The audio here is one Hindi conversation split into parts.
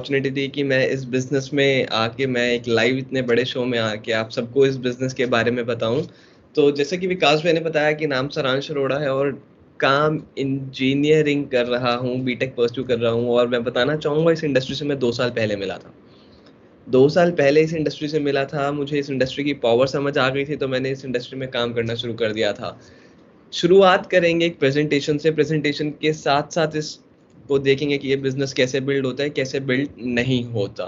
अपॉर्चुनिटी दी कि मैं इस बिजनेस में आके मैं एक लाइव इतने बड़े शो में आके आप सबको इस बिजनेस के बारे में बताऊं। तो जैसे कि विकास भाई ने बताया कि नाम सारांश अरोड़ा है और काम इंजीनियरिंग कर रहा हूँ, बीटेक परस्यू कर रहा हूँ। और मैं बताना चाहूंगा इस इंडस्ट्री से मैं 2 साल पहले मिला था। 2 साल पहले इस इंडस्ट्री से मिला था, मुझे इस इंडस्ट्री की पावर समझ आ गई थी, तो मैंने इस इंडस्ट्री में काम करना शुरू कर दिया था। शुरुआत करेंगे एक प्रेजेंटेशन से, प्रेजेंटेशन के साथ साथ इस को देखेंगे कि ये बिजनेस कैसे बिल्ड होता है, कैसे बिल्ड नहीं होता।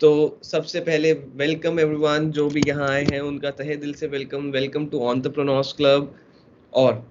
तो सबसे पहले वेलकम एवरीवन, जो भी यहाँ आए हैं उनका तहे दिल से welcome, welcome to entrepreneurs club. और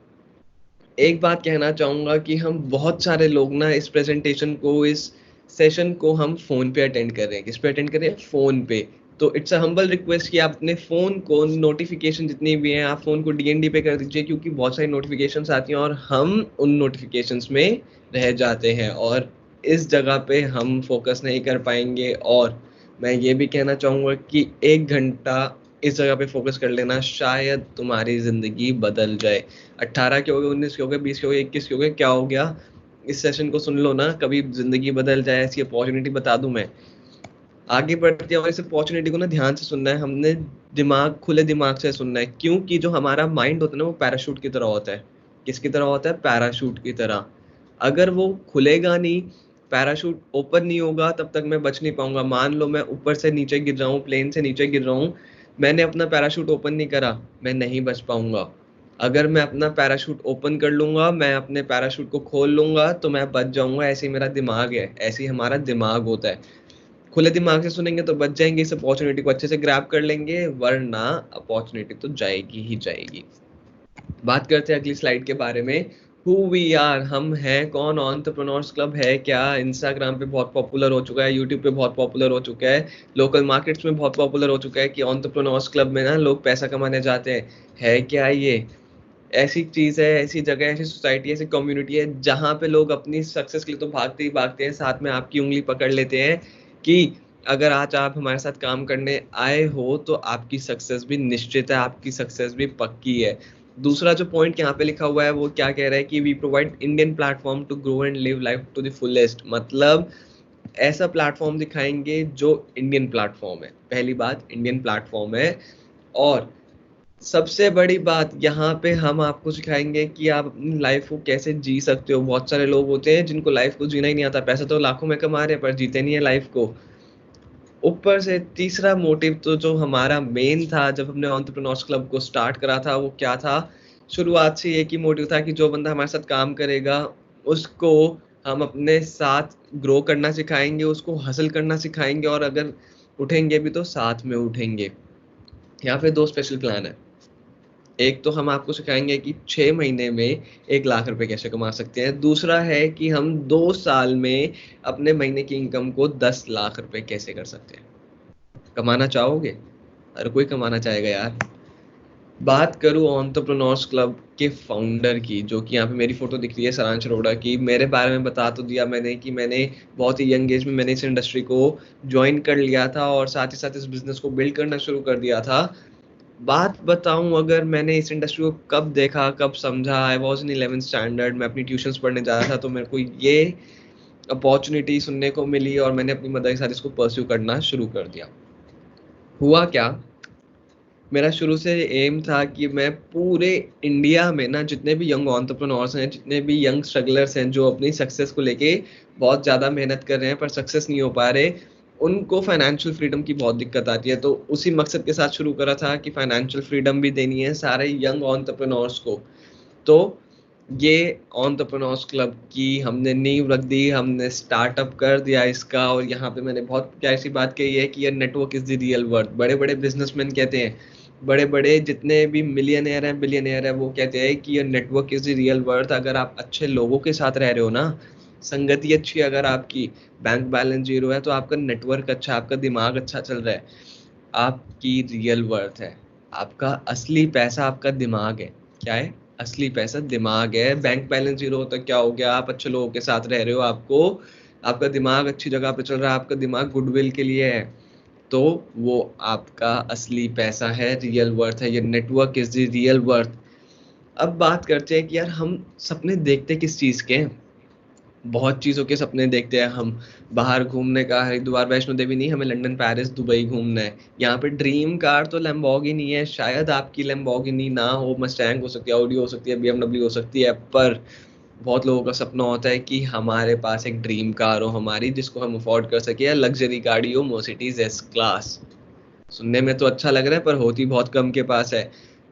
एक बात कहना चाहूंगा कि हम बहुत सारे लोग ना इस प्रेजेंटेशन को, इस सेशन को हम फोन पे अटेंड कर रहे हैं। किस पे अटेंड कर रहे हैं? फोन पे। तो इट्स अ हम्बल रिक्वेस्ट कि आप अपने फोन को, नोटिफिकेशन जितनी भी हैं, आप फोन को डीएनडी पे कर दीजिए, क्योंकि बहुत सारी नोटिफिकेशंस आती हैं और हम उन नोटिफिकेशंस में रह जाते हैं और इस जगह पे हम फोकस नहीं कर पाएंगे। और मैं ये भी कहना चाहूंगा कि 1 घंटा इस जगह पे फोकस कर लेना, शायद तुम्हारी जिंदगी बदल जाए। 18 के हो गए, 19 के हो गए, 20 के हो गए, 21 के हो गए, क्या हो गया? इस सेशन को सुन लो ना, कभी जिंदगी बदल जाए, ऐसी अपॉर्चुनिटी बता दूं मैं। आगे बढ़ते हैं और इस अपॉर्चुनिटी को ना ध्यान से सुनना है हमने, दिमाग, खुले दिमाग से सुनना है, क्योंकि जो हमारा माइंड होता है ना, वो पैराशूट की तरह होता है। किसकी तरह होता है? पैराशूट की तरह। अगर वो खुलेगा नहीं, पैराशूट ओपन नहीं होगा, तब तक मैं बच नहीं पाऊंगा। मान लो मैं ऊपर से नीचे गिर रहा हूँ, प्लेन से नीचे गिर रहा हूँ, मैंने अपना पैराशूट ओपन नहीं करा, मैं नहीं बच पाऊंगा। अगर मैं अपना पैराशूट ओपन कर लूंगा, मैं अपने पैराशूट को खोल लूंगा, तो मैं बच जाऊंगा। ऐसे ही मेरा दिमाग है, ऐसे ही हमारा दिमाग होता है। खुले दिमाग से सुनेंगे तो बच जाएंगे, इस अपॉर्चुनिटी को अच्छे से ग्रैब कर लेंगे, वरना अपॉर्चुनिटी तो जाएगी ही जाएगी। बात करते हैं अगली स्लाइड के बारे में। हु वी आर, हम हैं कौन? एंटरप्रेन्योर्स क्लब है क्या? इंस्टाग्राम पे बहुत पॉपुलर हो चुका है, यूट्यूब पे बहुत पॉपुलर हो चुका है, लोकल मार्केट्स में बहुत पॉपुलर हो चुका है कि एंटरप्रेन्योर्स क्लब में ना लोग पैसा कमाने जाते हैं। है क्या ये? ऐसी चीज है, ऐसी जगह, ऐसी सोसाइटी, ऐसी कम्युनिटी है जहां पे लोग अपनी सक्सेस के लिए तो भागते ही भागते हैं, साथ में आपकी उंगली पकड़ लेते हैं कि अगर आज आप हमारे साथ काम करने आए हो तो आपकी सक्सेस भी निश्चित है, आपकी सक्सेस भी पक्की है। दूसरा जो पॉइंट यहाँ पे लिखा हुआ है वो क्या कह रहा है कि we provide Indian platform to grow and live life to the fullest. मतलब ऐसा प्लेटफॉर्म दिखाएंगे जो इंडियन प्लेटफॉर्म है। पहली बात, इंडियन प्लेटफॉर्म है। और सबसे बड़ी बात, यहाँ पे हम आपको सिखाएंगे कि आप अपनी लाइफ को कैसे जी सकते हो। बहुत सारे लोग होते हैं जिनको लाइफ को जीना ही नहीं आता, पैसा तो लाखों में कमा रहे हैं पर जीते नहीं है लाइफ को। ऊपर से तीसरा मोटिव तो जो हमारा मेन था जब हमने एंटरप्रेन्योर्स क्लब को स्टार्ट करा था, वो क्या था? शुरुआत से एक ही मोटिव था कि जो बंदा हमारे साथ काम करेगा उसको हम अपने साथ ग्रो करना सिखाएंगे, उसको हासिल करना सिखाएंगे, और अगर उठेंगे भी तो साथ में उठेंगे। यहाँ पे 2 स्पेशल प्लान है। एक तो हम आपको सिखाएंगे कि 6 महीने में 1 लाख रुपए कैसे कमा सकते हैं। दूसरा है कि हम 2 साल में अपने महीने की इनकम को 10 लाख रुपए कैसे कर सकते हैं। कमाना चाहोगे? हर कोई कमाना चाहेगा यार। बात करूं एंटरप्रेन्योर्स क्लब के फाउंडर की, जो कि यहाँ पे मेरी फोटो दिख रही है, सारांश अरोड़ा की। मेरे बारे में बता तो दिया मैंने कि मैंने बहुत ही यंग एज में मैंने इस इंडस्ट्री को ज्वाइन कर लिया था और साथ ही साथ इस बिजनेस को बिल्ड करना शुरू कर दिया था। बात बताऊं, अगर मैंने इस इंडस्ट्री को कब देखा, कब समझा, I was in 11th standard, मैं अपनी ट्यूशंस पढ़ने जा रहा था, तो मेरे को ये अपॉर्चुनिटी सुनने को मिली और मैंने अपनी मदर के साथ इसको परस्यू करना शुरू कर दिया। हुआ क्या, मेरा शुरू से एम था कि मैं पूरे इंडिया में ना जितने भी यंग एंटरप्रेन्योर्स हैं, जितने भी यंग स्ट्रगलर्स हैं जो अपनी सक्सेस को लेके बहुत ज़्यादा मेहनत कर रहे हैं पर सक्सेस नहीं हो पा रहे, उनको फाइनेंशियल फ्रीडम की बहुत दिक्कत आती है। तो उसी मकसद के साथ शुरू करा था कि फाइनेंशियल फ्रीडम भी देनी है सारे यंग एंटरप्रेन्योर्स को। तो ये एंटरप्रेन्योर्स क्लब की हमने नींव रख दी, हमने स्टार्टअप कर दिया इसका। और यहाँ पे मैंने बहुत प्यारी सी बात कही है कि ये network is the real worth. बड़े बड़े बिजनेसमैन कहते हैं, बड़े बड़े जितने भी मिलियनेयर हैं, बिलियनेयर है, वो कहते हैं कि ये network is the real worth. अगर आप अच्छे लोगों के साथ रह रहे हो ना, संगति अच्छी, अगर आपकी बैंक बैलेंस जीरो है, तो आपका नेटवर्क अच्छा, आपका दिमाग अच्छा चल रहा है, आपकी रियल वर्थ है। आपका असली पैसा आपका दिमाग है। क्या है? असली पैसा दिमाग है। बैंक बैलेंस जीरो होता क्या हो गया? आप अच्छे लोगों के साथ रह रहे हो, आपको आपका दिमाग अच्छी जगह पे चल रहा है, आपका दिमाग गुडविल के लिए है, तो वो आपका असली पैसा है, रियल वर्थ है। ये network is the real worth. अब बात करते हैं कि यार हम सपने देखते किस चीज के हैं। बहुत चीज़ों के सपने देखते हैं हम। बाहर घूमने का, हरिद्वार वैष्णो देवी नहीं, हमें लंदन पेरिस दुबई घूमना है। यहाँ पे ड्रीम कार तो लैम्बोर्गिनी है, शायद आपकी लैम्बोर्गिनी ना हो, मस्टैंग हो सकती है, ऑडी हो सकती है, बीएमडब्ल्यू हो सकती है, पर बहुत लोगों का सपना होता है कि हमारे पास एक ड्रीम कार हो हमारी, जिसको हम अफोर्ड कर सके, या लग्जरी गाड़ी हो, मर्सिडीज एस क्लास। सुनने में तो अच्छा लग रहा है पर होती बहुत कम के पास है।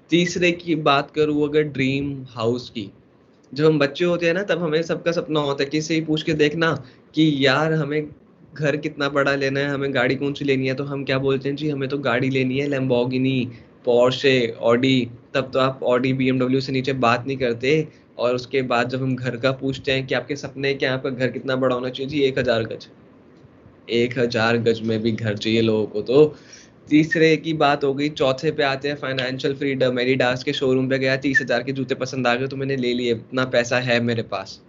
तीसरे की बात करूँ अगर ड्रीम हाउस की, जब हम बच्चे होते हैं ना तब हमें सबका सपना होता है, किसी से ही पूछ के देखना कि यार हमें घर कितना बड़ा लेना है, हमें गाड़ी कौन सी लेनी है, तो हम क्या बोलते हैं, जी हमें तो गाड़ी लेनी है लैम्बोर्गिनी, पोर्शे, ऑडी। तब तो आप ऑडी बीएमडब्ल्यू से नीचे बात नहीं करते। और उसके बाद जब हम घर का पूछते हैं कि आपके सपने क्या, आपका घर कितना बड़ा होना चाहिए, जी 1000 गज। 1000 गज में भी घर चाहिए लोगों को तो। तीसरे की बात हो गई। चौथे पे आते हैं फाइनेंशियल फ्रीडम। एडिडास के शोरूम पे गया, 30,000 के जूते पसंद आ गए तो मैंने ले लिए, इतना पैसा है मेरे पास।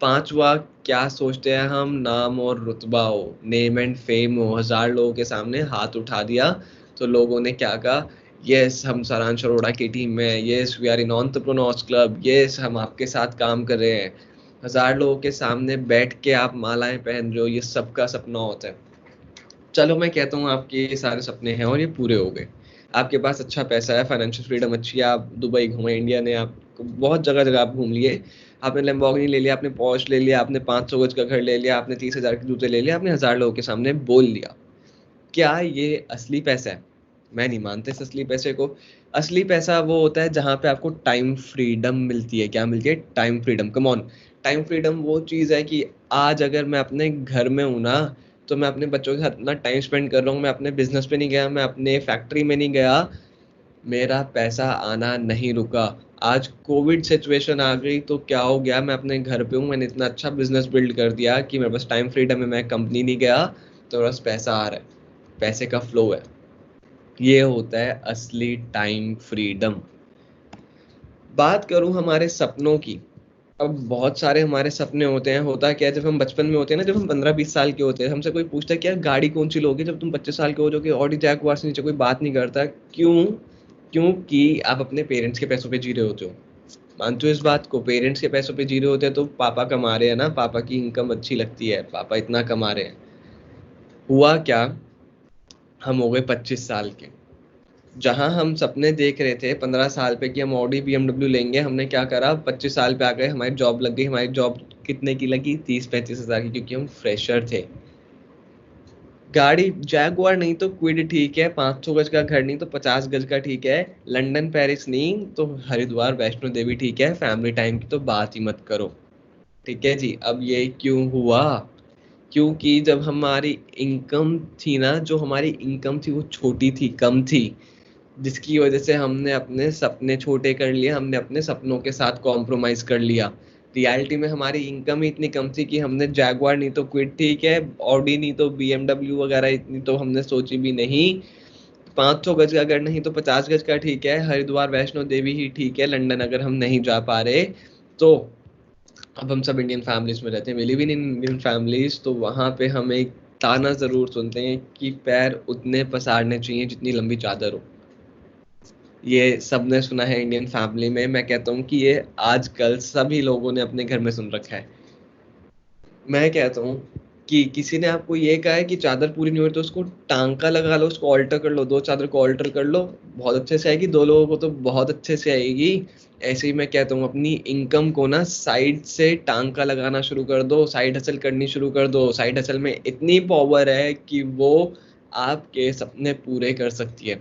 पांचवा, क्या सोचते हैं हम, नाम और रुतबा हो, नेम एंड फेम हो, 1000 लोगों के सामने हाथ उठा दिया तो लोगों ने क्या कहा, यस हम सारांश अरोड़ा की टीम में, yes we are in entrepreneurs club, yes हम आपके साथ काम कर रहे हैं। 1000 लोगों के सामने बैठ के आप मालाएं पहन रहे हो, ये सबका सपना होता है। चलो मैं कहता हूँ आपके ये सारे सपने हैं और ये पूरे हो गए। आपके पास अच्छा पैसा है, फाइनेंशियल फ्रीडम अच्छी है, आप दुबई घूमे, इंडिया ने आपको बहुत जगह जगह आप घूम लिए, आपने लैम्बोर्गिनी ले लिया, आपने पॉर्श ले लिया, आपने 500 गज का घर ले लिया, आपने 30,000 के जूते ले लिया, आपने 1000 लोगों के सामने बोल लिया। क्या ये असली पैसा है? मैं नहीं मानता इस असली पैसे को। असली पैसा वो होता है जहाँ पे आपको टाइम फ्रीडम मिलती है। क्या मिलती है? Time freedom. Come on. Time freedom वो चीज़ है कि आज अगर मैं अपने घर में हूँ ना, तो मैं अपने बच्चों के साथ इतना टाइम स्पेंड कर रहा हूँ, मैं अपने बिजनेस पे नहीं गया, मैं अपने फैक्ट्री में नहीं गया, मेरा पैसा आना नहीं रुका। आज कोविड सिचुएशन आ गई तो क्या हो गया, मैं अपने घर पे हूँ, मैंने इतना अच्छा बिजनेस बिल्ड कर दिया कि मेरे पास टाइम फ्रीडम है, मैं कंपनी नहीं गया, तो मेरे पास पैसा आ रहा है, पैसे का फ्लो है। ये होता है असली टाइम फ्रीडम। बात करूं हमारे सपनों की। अब बहुत सारे हमारे सपने होते हैं। होता क्या है, जब हम बचपन में होते हैं ना, जब हम 15-20 साल के होते हैं, हमसे कोई पूछता है कि यार गाड़ी कौन सी लोगे जब तुम 25 साल के हो जाओगे, ऑडी जैगुआर से नीचे कोई बात नहीं करता। क्यों? क्योंकि आप अपने पेरेंट्स के पैसों पे जी रहे होते हो। मानते हो इस बात को? पेरेंट्स के पैसों पे जी रहे होते हैं तो पापा कमा रहे हैं ना, पापा की इनकम अच्छी लगती है, पापा इतना कमा रहे हैं। हुआ क्या, हम हो गए 25 साल के। जहां हम सपने देख रहे थे 15 साल पे कि हम ऑडी बीएमडब्ल्यू लेंगे, हमने क्या करा, 25 साल पे आ गए, हमारी जॉब लग गई। हमारी जॉब कितने की लगी? 30-35 हजार की, क्योंकि हम फ्रेशर थे। गाड़ी जैगुआर नहीं तो क्विड ठीक है, 500 गज का घर नहीं तो 50 गज का ठीक है, लंदन पेरिस नहीं तो हरिद्वार वैष्णो देवी ठीक है, फैमिली टाइम की तो बात ही मत करो। ठीक है जी। अब ये क्यों हुआ? क्योंकि जब हमारी इनकम थी ना, जो हमारी इनकम थी वो छोटी थी, कम थी, जिसकी वजह से हमने अपने सपने छोटे कर लिए, हमने अपने सपनों के साथ कॉम्प्रोमाइज कर लिया। रियलिटी में हमारी इनकम ही इतनी कम थी कि हमने जैगुआर नहीं तो क्विड ठीक है, ऑडी नहीं तो बीएमडब्ल्यू वगैरह इतनी तो हमने सोची भी नहीं, 500 गज का अगर नहीं तो 50 गज का ठीक है, हरिद्वार वैष्णो देवी ही ठीक है, लंदन अगर हम नहीं जा पा रहे तो। अब हम सब इंडियन फैमिलीज में रहते हैं, we live in Indian families, तो वहाँ पे हम एक ताना जरूर सुनते हैं कि पैर उतने पसारने चाहिए जितनी लंबी चादर हो। ये सबने सुना है इंडियन फैमिली में। मैं कहता हूँ कि ये आजकल सभी लोगों ने अपने घर में सुन रखा है। मैं कहता हूँ कि किसी ने आपको ये कहा है कि चादर पूरी नहीं हो रही तो उसको टांका लगा लो, उसको ऑल्टर कर लो, दो चादर को ऑल्टर कर लो, बहुत अच्छे से आएगी, दो लोगों को तो बहुत अच्छे से आएगी। ऐसे ही मैं कहता हूँ अपनी इनकम को ना साइड से टांका लगाना शुरू कर दो, साइड हसल करनी शुरू कर दो। साइड हसल में इतनी पावर है कि वो आपके सपने पूरे कर सकती है।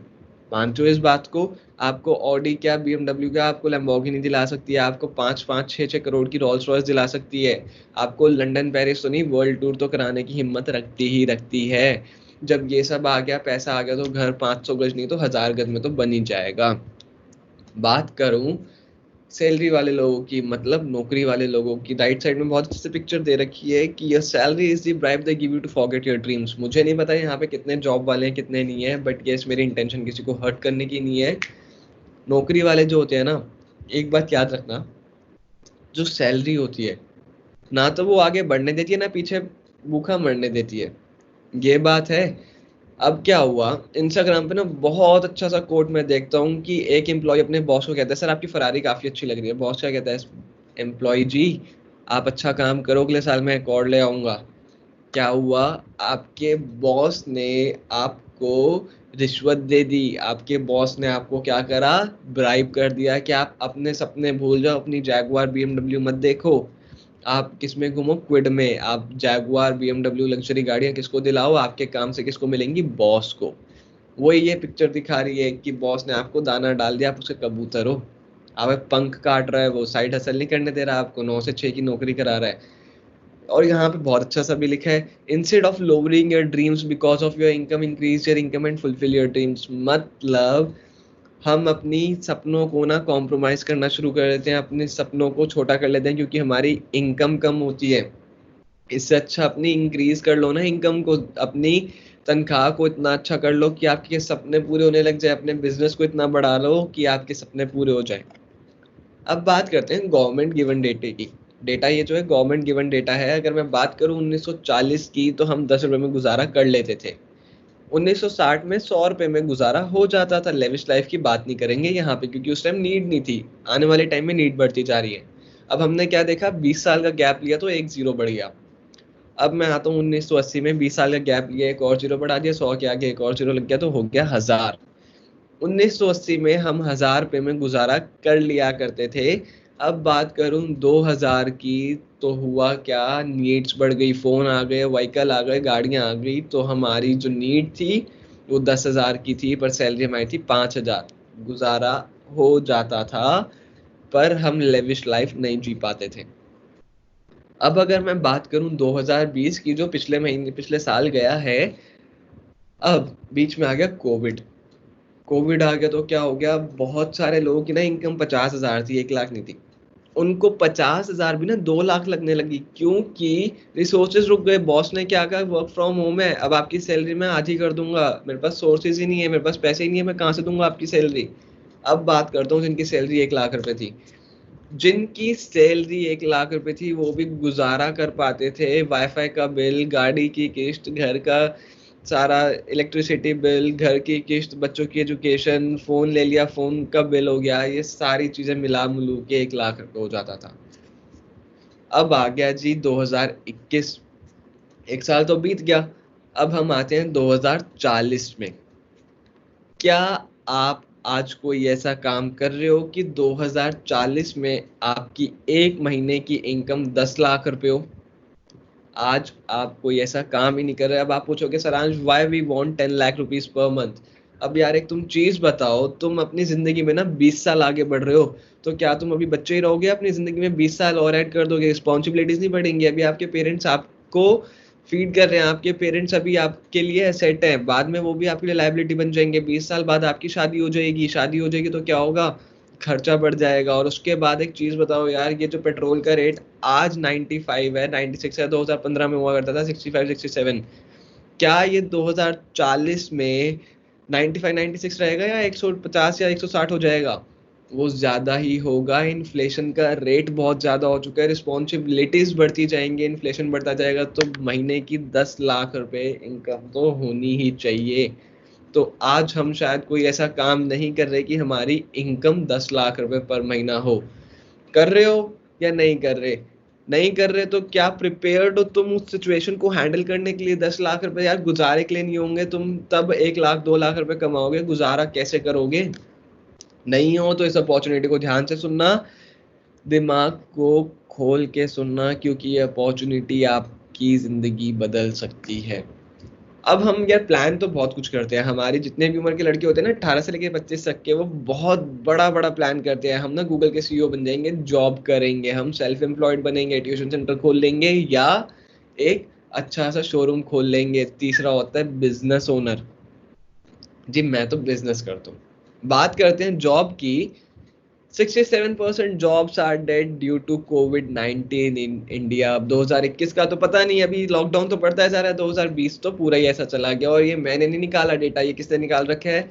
मानते हो इस बात को? आपको ऑडी क्या, बीएमडब्ल्यू क्या, आपको लैम्बोर्गिनी दिला सकती है, आपको 5-5 6-6 करोड़ की रोल्स रॉयस दिला सकती है, आपको लंदन पेरिस तो नहीं वर्ल्ड टूर तो कराने की हिम्मत रखती ही रखती है। जब ये सब आ गया, पैसा आ गया, तो घर 500 गज नहीं तो 1000 गज में तो बन ही जाएगा। बात करूं सैलरी वाले लोगों की, मतलब नौकरी वाले लोगों की, राइट साइड में बहुत अच्छे से पिक्चर दे रखी है कि your salary is the bribe they give you to forget your dreams. मुझे नहीं पता यहाँ पे कितने जॉब वाले हैं कितने नहीं है, बट यस मेरी इंटेंशन किसी को हर्ट करने की नहीं है। नौकरी वाले जो होते हैं ना, एक बात याद रखना, जो सैलरी होती है ना तो वो आगे बढ़ने देती है ना पीछे भूखा मरने देती है। ये बात है। अब क्या हुआ, इंस्टाग्राम पे ना बहुत अच्छा सा कोट मैं देखता हूँ कि एक एम्प्लॉय अपने बॉस को कहता है, सर आपकी फरारी काफी अच्छी लग रही है। बॉस क्या कहता है, एम्प्लॉय जी आप अच्छा काम करो, अगले साल मैं एक और ले आऊंगा। क्या हुआ? आपके बॉस ने आपको रिश्वत दे दी, आपके बॉस ने आपको क्या करा, ब्राइब कर दिया कि आप अपने सपने भूल जाओ, अपनी जैगुआर बीएमडब्ल्यू मत देखो, आप किसमें घूमो, क्विड में। आप जैगुआर बीएमडब्ल्यू लग्जरी गाड़ियां किसको दिलाओ, आपके काम से किसको मिलेंगी, बॉस को। वही ये पिक्चर दिखा रही है कि बॉस ने आपको दाना डाल दिया, आप उसके कबूतर हो। आप पंख काट रहा है, वो साइड हसल नहीं करने दे रहा आपको, 9 से 6 की नौकरी करा रहा है। और यहाँ पे बहुत अच्छा सा भी लिखा है, instead of lowering your dreams because of your income, increase your income and fulfil your dreams. मतलब हम अपनी सपनों को ना कॉम्प्रोमाइज करना शुरू कर देते हैं, अपने सपनों को छोटा कर लेते हैं क्योंकि हमारी इनकम कम होती है। इससे अच्छा अपनी इंक्रीज कर लो ना इनकम को, अपनी तनख्वाह को इतना अच्छा कर लो कि आपके सपने पूरे होने लग जाए, अपने बिजनेस को इतना बढ़ा लो कि आपके सपने पूरे हो जाए। अब बात करते हैं गवर्नमेंट गिवन डेटा की। डेटा ये जो है गवर्नमेंट गिवन डेटा है। अगर मैं बात करूं 1940 की, तो हम 10 रुपए में गुजारा कर लेते थे। 1960 में 100 रुपए में गुजारा हो जाता था। लेविश लाइफ की बात नहीं करेंगे यहाँ पे क्योंकि उस टाइम नीड नहीं थी। आने वाले टाइम में नीड बढ़ती जा रही है। अब हमने क्या देखा, 20 साल का गैप लिया तो एक जीरो बढ़ गया। अब मैं आता हूँ 1980 में, 20 साल का गैप लिया, एक और जीरो बढ़ा दिया, 100 के आगे एक और जीरो लग गया तो हो गया 1000। 1980 में हम 1000 रुपए में गुजारा कर लिया करते थे। अब बात करूं 2000 की, तो हुआ क्या, नीड्स बढ़ गई, फोन आ गए, व्हीकल आ गए, गाड़ियां आ गई, तो हमारी जो नीड थी वो 10,000 की थी, पर सैलरी हमारी थी 5,000। गुजारा हो जाता था, पर हम लेविश लाइफ नहीं जी पाते थे। अब अगर मैं बात करूं 2020 की, जो पिछले महीने पिछले साल गया है, अब बीच में आ गया कोविड। कोविड आ गया तो क्या हो गया, बहुत सारे लोगों की ना इनकम 50,000 थी, 1 लाख नहीं थी। उनको 50,000 भी ना 2 लाख लगने लगी, क्योंकि रिसोर्सेज रुक गए। बॉस ने क्या कहा, वर्क फ्रॉम होम है, अब आपकी सैलरी मैं आज ही कर दूंगा, मेरे पास सोर्सेज ही नहीं है, मेरे पास पैसे ही नहीं है, मैं कहाँ से दूंगा आपकी सैलरी। अब बात करता हूँ जिनकी सैलरी 1 लाख रुपए थी। जिनकी सैलरी 1 लाख रुपए थी वो भी गुजारा कर पाते थे। वाईफाई का बिल, गाड़ी की किस्त, घर का सारा इलेक्ट्रिसिटी बिल, घर की किस्त, बच्चों की एजुकेशन, फोन ले लिया, फोन का बिल हो गया, ये सारी चीजें मिला मिलू के 1 लाख रुपए हो जाता था। अब आ गया जी 2021, एक साल तो बीत गया। अब हम आते हैं 2040 में। क्या आप आज कोई ऐसा काम कर रहे हो कि 2040 में आपकी एक महीने की इनकम 10 लाख रुपए हो? आज आप कोई ऐसा काम ही नहीं कर रहे। अब आप पूछोगे Saransh, why we want 10 lakh rupees per month? अब यार एक तुम चीज बताओ, तुम अपनी जिंदगी में ना 20 साल आगे बढ़ रहे हो, तो क्या तुम अभी बच्चे ही रहोगे? अपनी जिंदगी में 20 साल और ऐड कर दोगे, रिस्पॉन्सिबिलिटीज नहीं बढ़ेंगी? अभी आपके पेरेंट्स आपको फीड कर रहे हैं, आपके पेरेंट्स अभी आपके लिए एसेट है, बाद में वो भी आपके लिए लाइबिलिटी बन जाएंगे। 20 साल बाद आपकी शादी हो जाएगी, शादी हो जाएगी तो क्या होगा, खर्चा बढ़ जाएगा। और उसके बाद एक चीज बताओ यार, ये जो पेट्रोल का रेट आज 95 है, 96 है, 2015 में हुआ करता था 65 67, क्या ये 2040 में 95 96 रहेगा या 150 या 160 हो जाएगा? वो ज्यादा ही होगा। इन्फ्लेशन का रेट बहुत ज्यादा हो चुका है, रिस्पॉन्सिबिलिटीज बढ़ती जाएंगे, इन्फ्लेशन बढ़ता जाएगा, तो महीने की 10 लाख रुपए इनकम तो होनी ही चाहिए। तो आज हम शायद कोई ऐसा काम नहीं कर रहे कि हमारी इनकम 10 लाख रुपए पर महीना हो। कर रहे हो या नहीं कर रहे? नहीं कर रहे तो क्या प्रिपेयर्ड हो तुम उस सिचुएशन को हैंडल करने के लिए? 10 लाख रुपए यार गुजारे के लिए नहीं होंगे, तुम तब 1 लाख 2 लाख रुपए कमाओगे, गुजारा कैसे करोगे? नहीं हो तो इस अपॉर्चुनिटी को ध्यान से सुनना, दिमाग को खोल के सुनना, क्योंकि ये अपॉर्चुनिटी आपकी जिंदगी बदल सकती है। अब हम यार प्लान तो बहुत कुछ करते हैं, हमारी जितने भी उम्र के लड़के होते हैं ना, 18 से लेके 25 तक के, वो बहुत बड़ा बड़ा प्लान करते हैं। हम ना गूगल के सीईओ बन जाएंगे, जॉब करेंगे, हम सेल्फ एम्प्लॉयड बनेंगे, ट्यूशन सेंटर खोल लेंगे, या एक अच्छा सा शोरूम खोल लेंगे। तीसरा होता है बिजनेस ओनर। जी मैं तो बिजनेस करता हूँ। बात करते हैं जॉब की। 67% jobs are dead due to कोविड-19 इन इंडिया। अब 2021 का तो पता नहीं, अभी लॉकडाउन तो पड़ता है जा रहा है, 2020 तो पूरा ही ऐसा चला गया। और ये मैंने नहीं निकाला डेटा, ये किसने निकाल रखा है?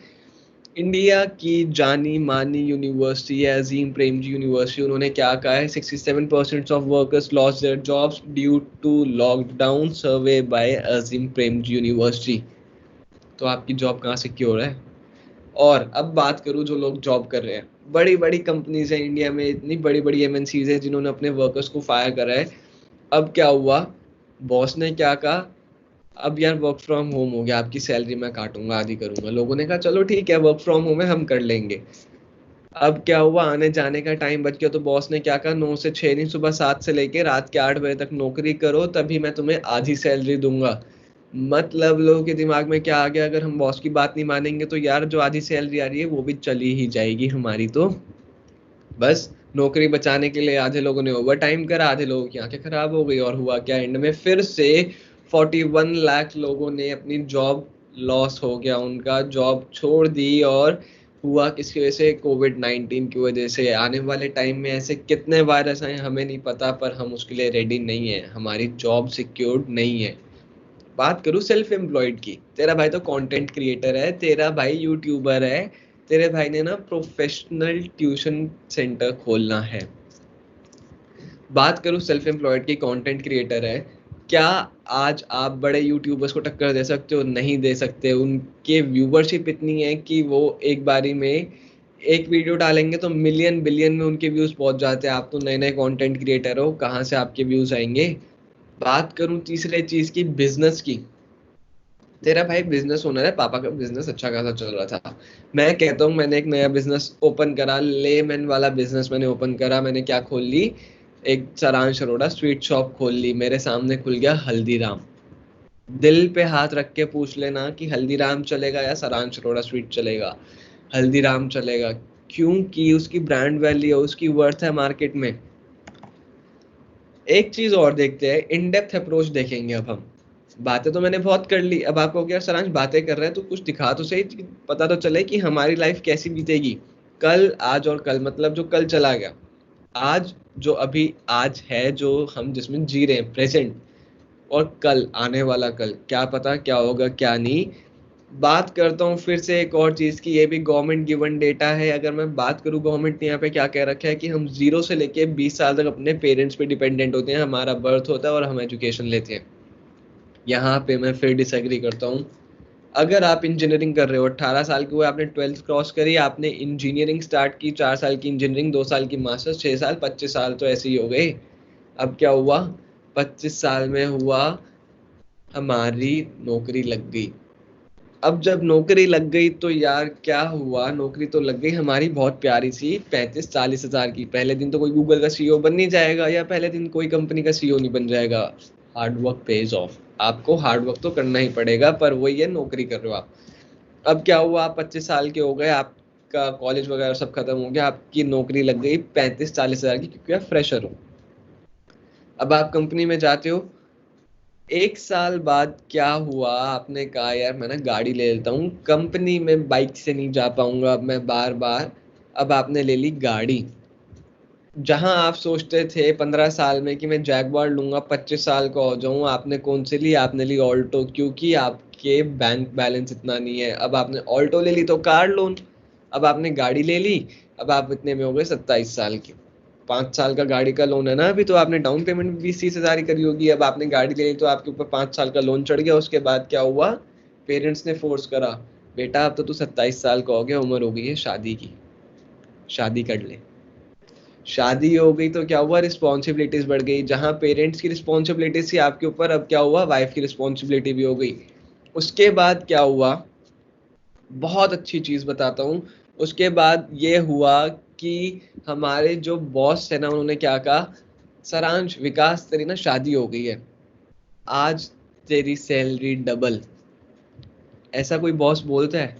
इंडिया की जानी मानी यूनिवर्सिटी है, अजीम प्रेमजी यूनिवर्सिटी। उन्होंने क्या कहा है, 67% of workers lost their jobs due to lockdown, survey by Azim Premji university. तो आपकी जॉब कहाँ सिक्योर है? और अब बात करूं जो लोग जॉब कर रहे हैं, बड़ी बड़ी कंपनीज है इंडिया में, इतनी बड़ी बड़ी एमएनसीज है जिन्होंने अपने वर्कर्स को फायर करा है। अब क्या हुआ, बॉस ने क्या कहा, अब यार वर्क फ्रॉम होम हो गया, आपकी सैलरी मैं काटूंगा, आधी करूंगा। लोगों ने कहा चलो ठीक है, वर्क फ्रॉम होम है, हम कर लेंगे। अब क्या हुआ, आने जाने का टाइम बच गया, तो बॉस ने क्या कहा, 9 से 6 नहीं, सुबह 7 से लेके रात के 8 बजे तक नौकरी करो, तभी मैं तुम्हें आधी सैलरी दूंगा। मतलब लोगों के दिमाग में क्या आ गया, अगर हम बॉस की बात नहीं मानेंगे तो यार जो आधी सैलरी आ रही है वो भी चली ही जाएगी हमारी। तो बस नौकरी बचाने के लिए आधे लोगों ने ओवर टाइम करा, आधे लोगों की आंखें खराब हो गई, और हुआ क्या, एंड में फिर से 41 लाख लोगों ने अपनी जॉब लॉस हो गया, उनका जॉब छोड़ दी। और हुआ किसकी वजह से, कोविड 19 की वजह से। आने वाले टाइम में ऐसे कितने वायरस आए हमें नहीं पता, पर हम उसके लिए रेडी नहीं है, हमारी जॉब सिक्योर्ड नहीं है। बात करूँ सेल्फ एम्प्लॉयड की, तेरा भाई तो कंटेंट क्रिएटर है, तेरा भाई यूट्यूबर है, तेरे भाई ने ना प्रोफेशनल ट्यूशन सेंटर खोलना है। बात करूँ सेल्फ एम्प्लॉयड की, कंटेंट क्रिएटर है, क्या आज आप बड़े यूट्यूबर्स को टक्कर दे सकते हो? नहीं दे सकते। उनके व्यूवरशिप इतनी है कि वो एक बारी में एक वीडियो डालेंगे तो मिलियन बिलियन में उनके व्यूज पहुंच जाते हैं। आप तो नए नए कंटेंट क्रिएटर हो, कहाँ से आपके व्यूज आएंगे? बात करूं तीसरे चीज की, बिजनेस की, तेरा भाई बिजनेस ओनर है, पापा का बिजनेस अच्छा खासा चल रहा था। मैं कहता हूँ मैंने एक नया बिजनेस ओपन करा, लेमैन वाला बिजनेस मैंने ओपन करा। मैंने क्या खोल ली, एक सारांश अरोड़ा स्वीट शॉप खोल ली। मेरे सामने खुल गया हल्दीराम। दिल पे हाथ रख के पूछ लेना कि हल्दीराम चलेगा या सारांश अरोड़ा स्वीट चलेगा? हल्दीराम चलेगा, क्योंकि उसकी ब्रांड वैल्यू है, उसकी वर्थ है मार्केट में। एक चीज और देखते हैं, इन डेप्थ अप्रोच देखेंगे अब हम। बातें तो मैंने बहुत कर ली, अब आपको क्या सरांश बातें कर रहे हैं तो कुछ दिखा तो सही, पता तो चले कि हमारी लाइफ कैसी बीतेगी कल, आज और कल, मतलब जो कल चला गया, आज जो अभी आज है, जो हम जिसमें जी रहे हैं प्रेजेंट, और कल आने वाला कल, क्या पता क्या होगा क्या नहीं। बात करता हूँ फिर से एक और चीज की, ये भी गवर्नमेंट गिवन डेटा है। अगर मैं बात करूँ, गवर्नमेंट ने यहाँ पे क्या कह रखा है कि हम 0 से लेके 20 साल तक अपने पेरेंट्स पे डिपेंडेंट होते हैं, हमारा बर्थ होता है और हम एजुकेशन लेते हैं। यहाँ पे मैं फिर डिसएग्री करता हूँ। अगर आप इंजीनियरिंग कर रहे हो, 18 साल के हुए, आपने 12th क्रॉस करी, आपने इंजीनियरिंग स्टार्ट की, 4 साल की इंजीनियरिंग, 2 साल की मास्टर्स, 6 साल, 25 साल तो ऐसे ही हो गए। अब क्या हुआ, 25 साल में हुआ हमारी नौकरी लग गई। अब जब नौकरी लग गई तो यार क्या हुआ, नौकरी तो लग गई हमारी बहुत प्यारी सी 35-40 हजार की। पहले दिन तो कोई गूगल का सीईओ बन नहीं जाएगा, या पहले दिन कोई कंपनी का सीईओ नहीं बन जाएगा। हार्ड वर्क पेज ऑफ, आपको हार्ड वर्क तो करना ही पड़ेगा, पर वही है, नौकरी कर रहे हो आप। अब क्या हुआ, आप 25 साल के हो गए, आपका कॉलेज वगैरह सब खत्म हो गया, आपकी नौकरी लग गई 35-40 हजार की, क्योंकि आप फ्रेशर हो। अब आप कंपनी में जाते हो, 1 साल बाद क्या हुआ, आपने कहा यार मैं ना गाड़ी ले लेता हूँ, कंपनी में बाइक से नहीं जा पाऊंगा अब मैं बार बार। अब आपने ले ली गाड़ी। जहां आप सोचते थे 15 साल में कि मैं जैगवार लूंगा, 25 साल का हो जाऊं, आपने कौन सी ली, आपने ली ऑल्टो, क्योंकि आपके बैंक बैलेंस इतना नहीं है। अब आपने ऑल्टो ले ली तो कार लोन, अब आपने गाड़ी ले ली, अब आप इतने में हो गए 27 साल के। 5 साल का गाड़ी का लोन है ना अभी, तो आपने डाउन पेमेंट 20-30 हजार ही करी होगी। अब आपने गाड़ी ले ली तो आपके ऊपर 5 साल का लोन चढ़ गया। उसके बाद क्या हुआ, पेरेंट्स ने फोर्स करा, बेटा अब तो तू 27 साल का हो गया, उम्र हो गई है शादी की, शादी कर ले। शादी हो गई तो क्या हुआ, रिस्पॉन्सिबिलिटीज बढ़ गई। जहां पेरेंट्स की रिस्पॉन्सिबिलिटीज थी आपके ऊपर, अब क्या हुआ, वाइफ की रिस्पॉन्सिबिलिटी भी हो गई। उसके बाद क्या हुआ, बहुत अच्छी चीज बताता हूँ। उसके बाद ये हुआ कि हमारे जो बॉस है ना, उन्होंने क्या कहा, सारांश विकास तेरी ना शादी हो गई है, आज तेरी सैलरी डबल। ऐसा कोई बॉस बोलता है?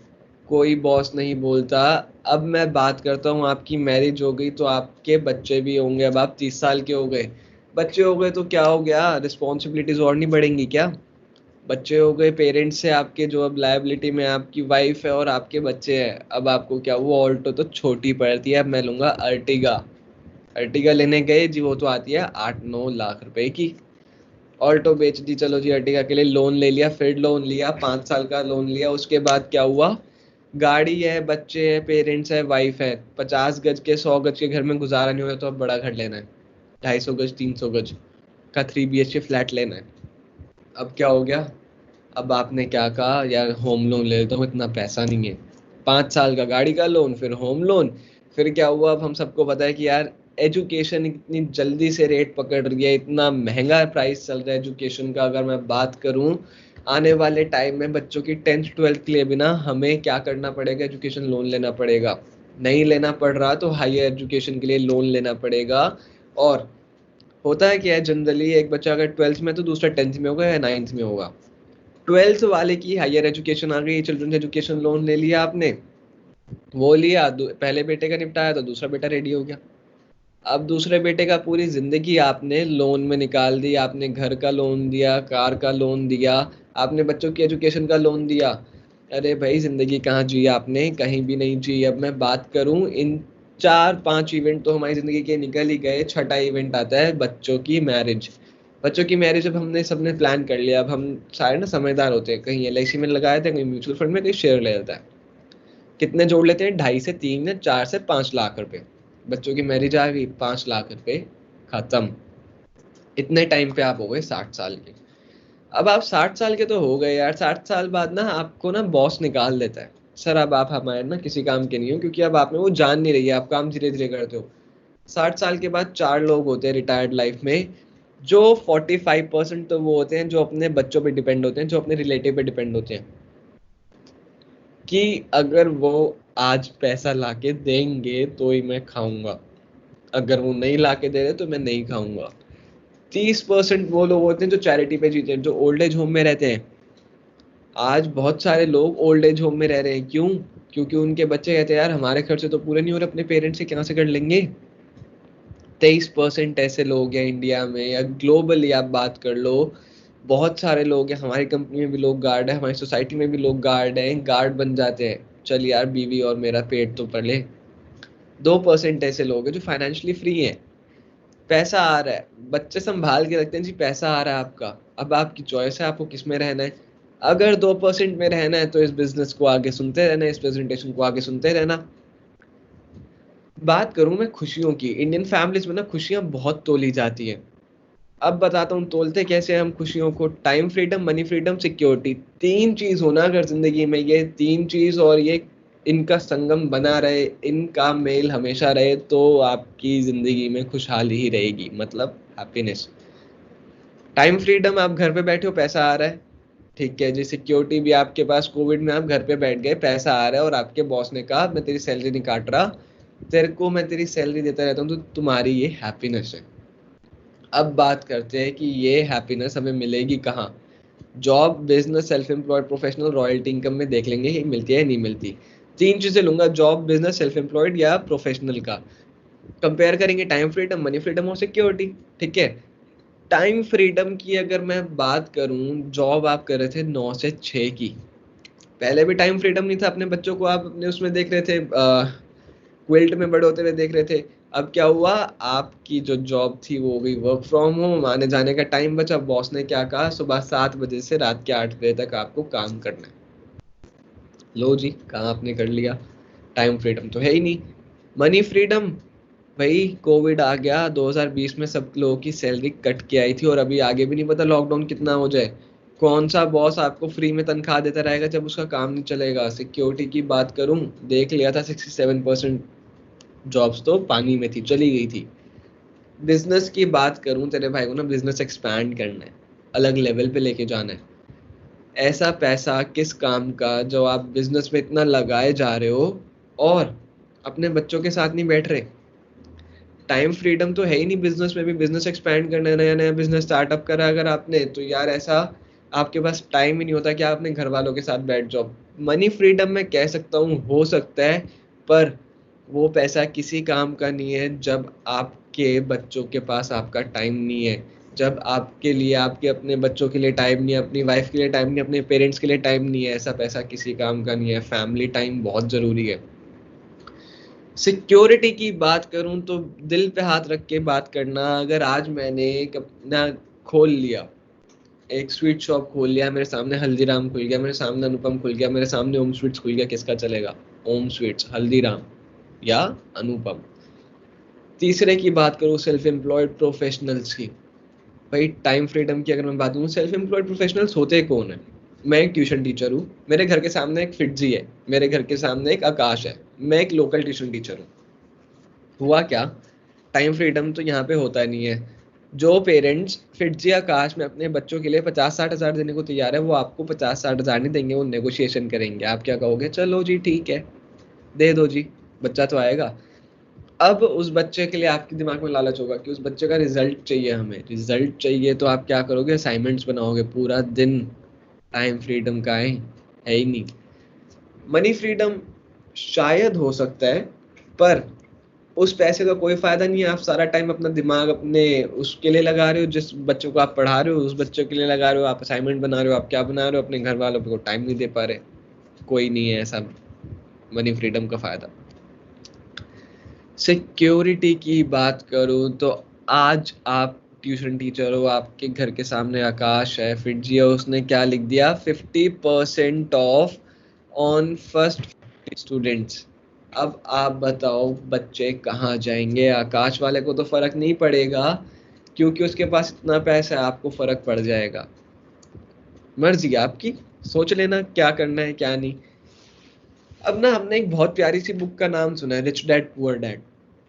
कोई बॉस नहीं बोलता। अब मैं बात करता हूँ, आपकी मैरिज हो गई तो आपके बच्चे भी होंगे, अब आप 30 साल के हो गए। बच्चे हो गए तो क्या हो गया, रिस्पॉन्सिबिलिटीज और नहीं बढ़ेंगी क्या? बच्चे हो गए, पेरेंट्स से आपके, जो अब लायबिलिटी में आपकी वाइफ है और आपके बच्चे हैं। अब आपको क्या, वो ऑल्टो तो छोटी पड़ती है, अब मैं लूंगा अर्टिगा। अर्टिगा लेने गए जी, वो तो आती है 8-9 लाख रुपए की। ऑल्टो बेच दी, चलो जी अर्टिगा के लिए लोन ले लिया, फिर लोन लिया, 5 साल का लोन लिया। उसके बाद क्या हुआ, गाड़ी है, बच्चे हैं, पेरेंट्स है, वाइफ है, 50 गज के 100 गज के घर में गुजारा नहीं हो रहा, तो अब बड़ा घर लेना है, 250 गज 300 गज का 3 BHK फ्लैट लेना है। अब क्या हो गया, अब आपने क्या कहा, यार होम लोन ले लेता हूँ, इतना पैसा नहीं है। 5 साल का गाड़ी का लोन, फिर होम लोन, फिर क्या हुआ, अब हम सबको पता है कि यार एजुकेशन इतनी जल्दी से रेट पकड़ रही है, इतना महंगा प्राइस चल रहा है एजुकेशन का। अगर मैं बात करूं आने वाले टाइम में बच्चों की 10th 12th के लिए भी ना हमें क्या करना पड़ेगा, एजुकेशन लोन लेना पड़ेगा। नहीं लेना पड़ रहा तो हायर एजुकेशन के लिए लोन लेना पड़ेगा। और होता है क्या है, जनरली एक बच्चा अगर 12th में तो दूसरा 10th में होगा या 9th में होगा। 12th वाले की हायर एजुकेशन आ गई, चिल्ड्रन एजुकेशन लोन ले लिया आपने, वो लिया, पहले बेटे का निपटाया तो दूसरा बेटा रेडी हो गया। अब दूसरे बेटे का पूरी जिंदगी आपने लोन में निकाल दी, आपने घर का लोन दिया, कार का लोन दिया, आपने बच्चों की एजुकेशन का लोन दिया। अरे भाई जिंदगी कहाँ जी आपने, कहीं भी नहीं जी। अब मैं बात करूं, इन 4 5 इवेंट तो हमारी जिंदगी के निकल ही गए, छठा इवेंट आता है बच्चों की मैरिज। बच्चों की मैरिज अब हमने सबने प्लान कर लिया। अब हम सारे ना समझदार होते हैं, कहीं LIC में लगाए थे, कहीं म्यूचुअल फंड में, कहीं शेयर ले लेता है। कितने जोड़ लेते हैं, 2.5 से 3 या 4 से 5 लाख रुपए। बच्चों की मैरिज आ गई, 5 लाख रुपए खत्म। इतने टाइम पे आप हो गए 60 साल के। अब आप 60 साल के तो हो गए यार, 60 साल बाद ना आपको ना बॉस निकाल देता है, सर अब आप हमारे ना किसी काम के नहीं हो, क्योंकि अब आप में वो जान नहीं रही है, आप काम धीरे धीरे करते हो। 60 साल के बाद 4 लोग होते हैं रिटायर्ड लाइफ में, जो 45% तो वो होते हैं जो अपने बच्चों पे डिपेंड होते हैं, जो अपने रिलेटिव पे डिपेंड होते हैं, कि अगर वो आज पैसा लाके देंगे तो ही मैं खाऊंगा, अगर वो नहीं लाके दे रहे तो मैं नहीं खाऊंगा। 30% वो लोग होते हैं जो चैरिटी पे जीते हैं, जो ओल्ड एज होम में रहते हैं। आज बहुत सारे लोग ओल्ड एज होम में रह रहे हैं, क्यों? क्योंकि उनके बच्चे कहते हैं यार हमारे खर्चे तो पूरे नहीं हो रहे, अपने पेरेंट्स से कहाँ से कर लेंगे। 23% ऐसे लोग हैं इंडिया में, या ग्लोबली आप बात कर लो, बहुत सारे लोग हैं। हमारी कंपनी में भी लोग गार्ड है, हमारी सोसाइटी में भी लोग गार्ड हैं, गार्ड बन जाते हैं, चल यार बीवी और मेरा पेट तो पले। 2% ऐसे लोग हैं जो फाइनेंशियली फ्री हैं, पैसा आ रहा है, बच्चे संभाल के रखते हैं जी, पैसा आ रहा है आपका। अब आपकी चॉइस है आपको किस में रहना है। अगर 2% में रहना है तो इस बिजनेस को आगे सुनते रहना, इस प्रेजेंटेशन को आगे सुनते रहना। बात करूं मैं खुशियों की, इंडियन फैमिलीज में ना खुशियां बहुत तोली जाती हैं। अब बताता हूँ तोलते कैसे हम खुशियों को। Time freedom, money freedom, security, 3 चीज होना अगर जिंदगी में, ये 3 चीज और ये इनका संगम बना रहे, इनका मेल हमेशा रहे, तो आपकी जिंदगी में खुशहाली ही रहेगी, मतलब हैप्पीनेस। टाइम फ्रीडम, आप घर पे बैठे हो पैसा आ रहा है, ठीक है जी। सिक्योरिटी भी आपके पास, कोविड में आप घर पे बैठ गए, पैसा आ रहा है, और आपके बॉस ने कहा मैं तेरी सैलरी नहीं काट रहा, तेरे को मैं तेरी सैलरी देता रहता हूँ, तो तुम्हारी ये हैप्पीनेस है। अब बात करते हैं कि ये हैप्पीनेस हमें मिलेगी कहाँ। Job, business, self employed, professional, royalty income में देख लेंगे कि मिलती है या नहीं मिलती। 3 चीजें लूंगा, जॉब, बिजनेस, सेल्फ एम्प्लॉयड या प्रोफेशनल का। कंपेयर करेंगे टाइम फ्रीडम, मनी फ्रीडम और सिक्योरिटी, ठीक है। टाइम फ्रीडम की अगर मैं बात करूं, जॉब आप कर रहे थे 9 से 6 की, पहले भी टाइम फ्रीडम नहीं था, अपने बच्चों को आप अपने उसमें देख रहे थे, क्विल्ट में बड़े होते हुए देख रहे थे। अब क्या हुआ, आपकी जो जॉब थी वो भी वर्क फ्रॉम होम, आने जाने का टाइम बचा, बॉस ने क्या कहा, सुबह 7 बजे से रात के 8 बजे तक आपको काम करना है। लो जी, काम आपने कर लिया, टाइम फ्रीडम तो है ही नहीं। मनी फ्रीडम, भाई कोविड आ गया 2020 में, सब लोगों की सैलरी कट के आई थी, और अभी आगे भी नहीं पता लॉकडाउन कितना हो जाए। कौन सा बॉस आपको फ्री में तनख्वाह देता रहेगा जब उसका काम नहीं चलेगा। सिक्योरिटी की बात करूं, देख लिया था 67% जॉब्स तो पानी में थी, चली गई थी। बिजनेस की बात करूं, तेरे भाई को ना बिजनेस एक्सपैंड करना है, अलग लेवल पे लेके जाना है। ऐसा पैसा किस काम का जो आप बिजनेस में इतना लगाए जा रहे हो और अपने बच्चों के साथ नहीं बैठ रहे। टाइम फ्रीडम तो है ही नहीं बिजनेस में भी, बिजनेस एक्सपैंड करना है, नया नया बिजनेस स्टार्टअप करा अगर आपने, तो यार ऐसा आपके पास टाइम ही नहीं होता कि आप अपने घर वालों के साथ बैठ जाओ। मनी फ्रीडम मैं कह सकता हूँ हो सकता है, पर वो पैसा किसी काम का नहीं है जब आपके बच्चों के पास आपका टाइम नहीं है, जब आपके लिए, आपके अपने बच्चों के लिए टाइम नहीं है, अपनी वाइफ के लिए टाइम नहीं है, अपने पेरेंट्स के लिए टाइम नहीं है, ऐसा पैसा किसी काम का नहीं है। फैमिली टाइम बहुत जरूरी है। सिक्योरिटी की बात करूं तो दिल पे हाथ रख के बात करना, अगर आज मैंने एक अपना खोल लिया, एक स्वीट शॉप खोल लिया, मेरे सामने हल्दीराम खुल गया, मेरे सामने अनुपम खुल गया, मेरे सामने ओम स्वीट्स खुल गया, किसका चलेगा? ओम स्वीट्स, हल्दीराम या अनुपम। तीसरे की बात करूं, सेल्फ एम्प्लॉयड प्रोफेशनल्स की। भाई टाइम फ्रीडम की अगर मैं बात करूं, सेल्फ एम्प्लॉयड प्रोफेशनल्स होते कौन है? मैं एक ट्यूशन टीचर हूँ, मेरे घर के सामने एक फिटजी है, मेरे घर के सामने एक आकाश है, मैं एक लोकल ट्यूशन टीचर हूँ। हुआ क्या, टाइम फ्रीडम तो यहाँ पे होता नहीं है। जो पेरेंट्स फिटजी आकाश में अपने बच्चों के लिए 50-60 हज़ार देने को तैयार है, वो आपको 50-60 हज़ार नहीं देंगे, वो नेगोशिएशन करेंगे। आप क्या कहोगे, चलो जी ठीक है, दे दो जी, बच्चा तो आएगा। अब उस बच्चे के लिए आपके दिमाग में लालच होगा कि उस बच्चे का रिजल्ट चाहिए, हमें रिजल्ट चाहिए, तो आप क्या करोगे, असाइनमेंट्स बनाओगे पूरा दिन। टाइम फ्रीडम का है ही नहीं। मनी फ्रीडम शायद हो सकता है, पर उस पैसे का कोई फायदा नहीं है। आप सारा टाइम अपना दिमाग अपने उसके लिए लगा रहे हो, जिस बच्चों को आप पढ़ा रहे हो उस बच्चों के लिए लगा रहे हो, आप असाइनमेंट बना रहे हो, आप क्या बना रहे हो, अपने घर वालों को टाइम नहीं दे पा रहे। कोई नहीं है ऐसा मनी फ्रीडम का फायदा। सिक्योरिटी की बात करूँ तो आज आप ट्यूशन टीचर हो, आपके घर के सामने आकाश है, फिर जी उसने क्या लिख दिया, 50% ऑफ ऑन फर्स्ट स्टूडेंट्स। अब आप बताओ बच्चे कहाँ जाएंगे। आकाश वाले को तो फर्क नहीं पड़ेगा क्योंकि उसके पास इतना पैसा है, आपको फर्क पड़ जाएगा। मर्जी आपकी, सोच लेना क्या करना है क्या नहीं। अब ना हमने एक बहुत प्यारी सी बुक का नाम सुना है, रिच डैड पुअर डैड।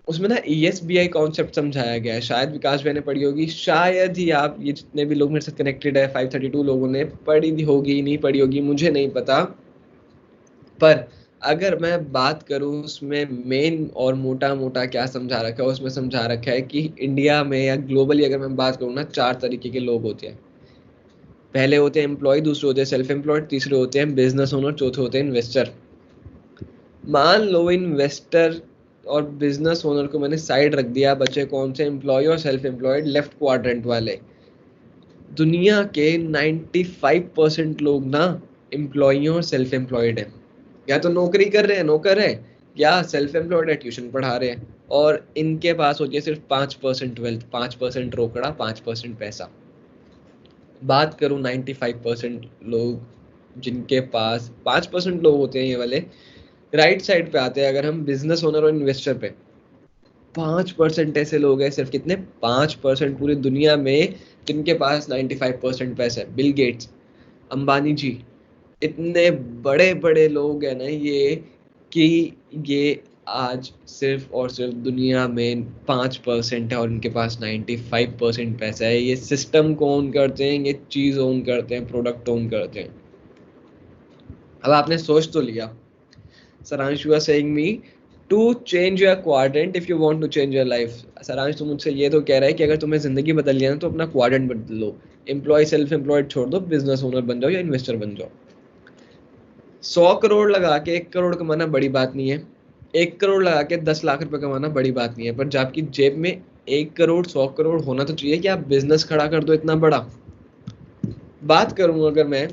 उसमें ना ESBI कॉन्सेप्ट समझाया गया है, शायद विकास भाई ने पढ़ी होगी, शायद ही आप ये जितने भी लोग मेरे साथ कनेक्टेड है 532 लोगों ने पढ़ी होगी, नहीं पढ़ी होगी मुझे नहीं पता। पर अगर मैं बात करूं उसमें मेन और मोटा मोटा क्या समझा रखा है, उसमें समझा रखा है कि इंडिया में या ग्लोबली अगर मैं बात करूं ना, 4 तरीके के लोग होते हैं। पहले होते हैं एम्प्लॉय, दूसरे होते हैं सेल्फ एम्प्लॉयड, तीसरे होते हैं बिजनेस ओनर, चौथे होते हैं इन्वेस्टर। मान लो इन्वेस्टर और बिजनेस ओनर को मैंने साइड रख दिया, बचे कौन से, एम्प्लॉय और सेल्फ एम्प्लॉयड, लेफ्ट क्वाड्रेंट वाले। दुनिया के 95% लोग ना एम्प्लॉय और सेल्फ एम्प्लॉयड है। या तो नौकरी कर रहे हैं, नौकर है, या सेल्फ एम्प्लॉयड है, ट्यूशन पढ़ा रहे हैं। और इनके पास होती है सिर्फ 5% वेल्थ, 5% रोकड़ा, 5% पैसा। बात करूं 95% लोग जिनके पास 5% लोग होते हैं, ये वाले राइट साइड पे आते हैं। अगर हम बिजनेस ओनर और इन्वेस्टर पे, 5% ऐसे लोग हैं सिर्फ, कितने, 5% पूरी दुनिया में जिनके पास 95% पैसा है। बिल गेट्स, अंबानी जी, इतने बड़े बड़े लोग हैं ना ये, कि ये आज सिर्फ और सिर्फ दुनिया में 5% है और इनके पास 95% पैसा है। ये सिस्टम को ओन करते हैं, ये चीज ओन करते हैं, प्रोडक्ट ओन करते हैं। अब आपने सोच तो लिया, Saransh, you are saying me to change your quadrant if you want to change your life. Saransh, तुम मुझसे ये तो कह रहा है कि अगर तुम्हें जिंदगी बदलनी है ना तो अपना क्वाड्रेंट बदल लो, एम्प्लॉय सेल्फ एम्प्लॉयड छोड़ दो, बिजनेस ओनर बन जाओ या इन्वेस्टर बन जाओ। 100 करोड़ लगा के 1 करोड़ कमाना बड़ी बात नहीं है, 1 करोड़ लगा के 10 लाख रुपए कमाना बड़ी बात नहीं है, पर जब आपकी जेब में 1 करोड़ 100 करोड़ होना तो चाहिए कि आप बिजनेस खड़ा कर दो इतना बड़ा। बात करूं अगर मैं,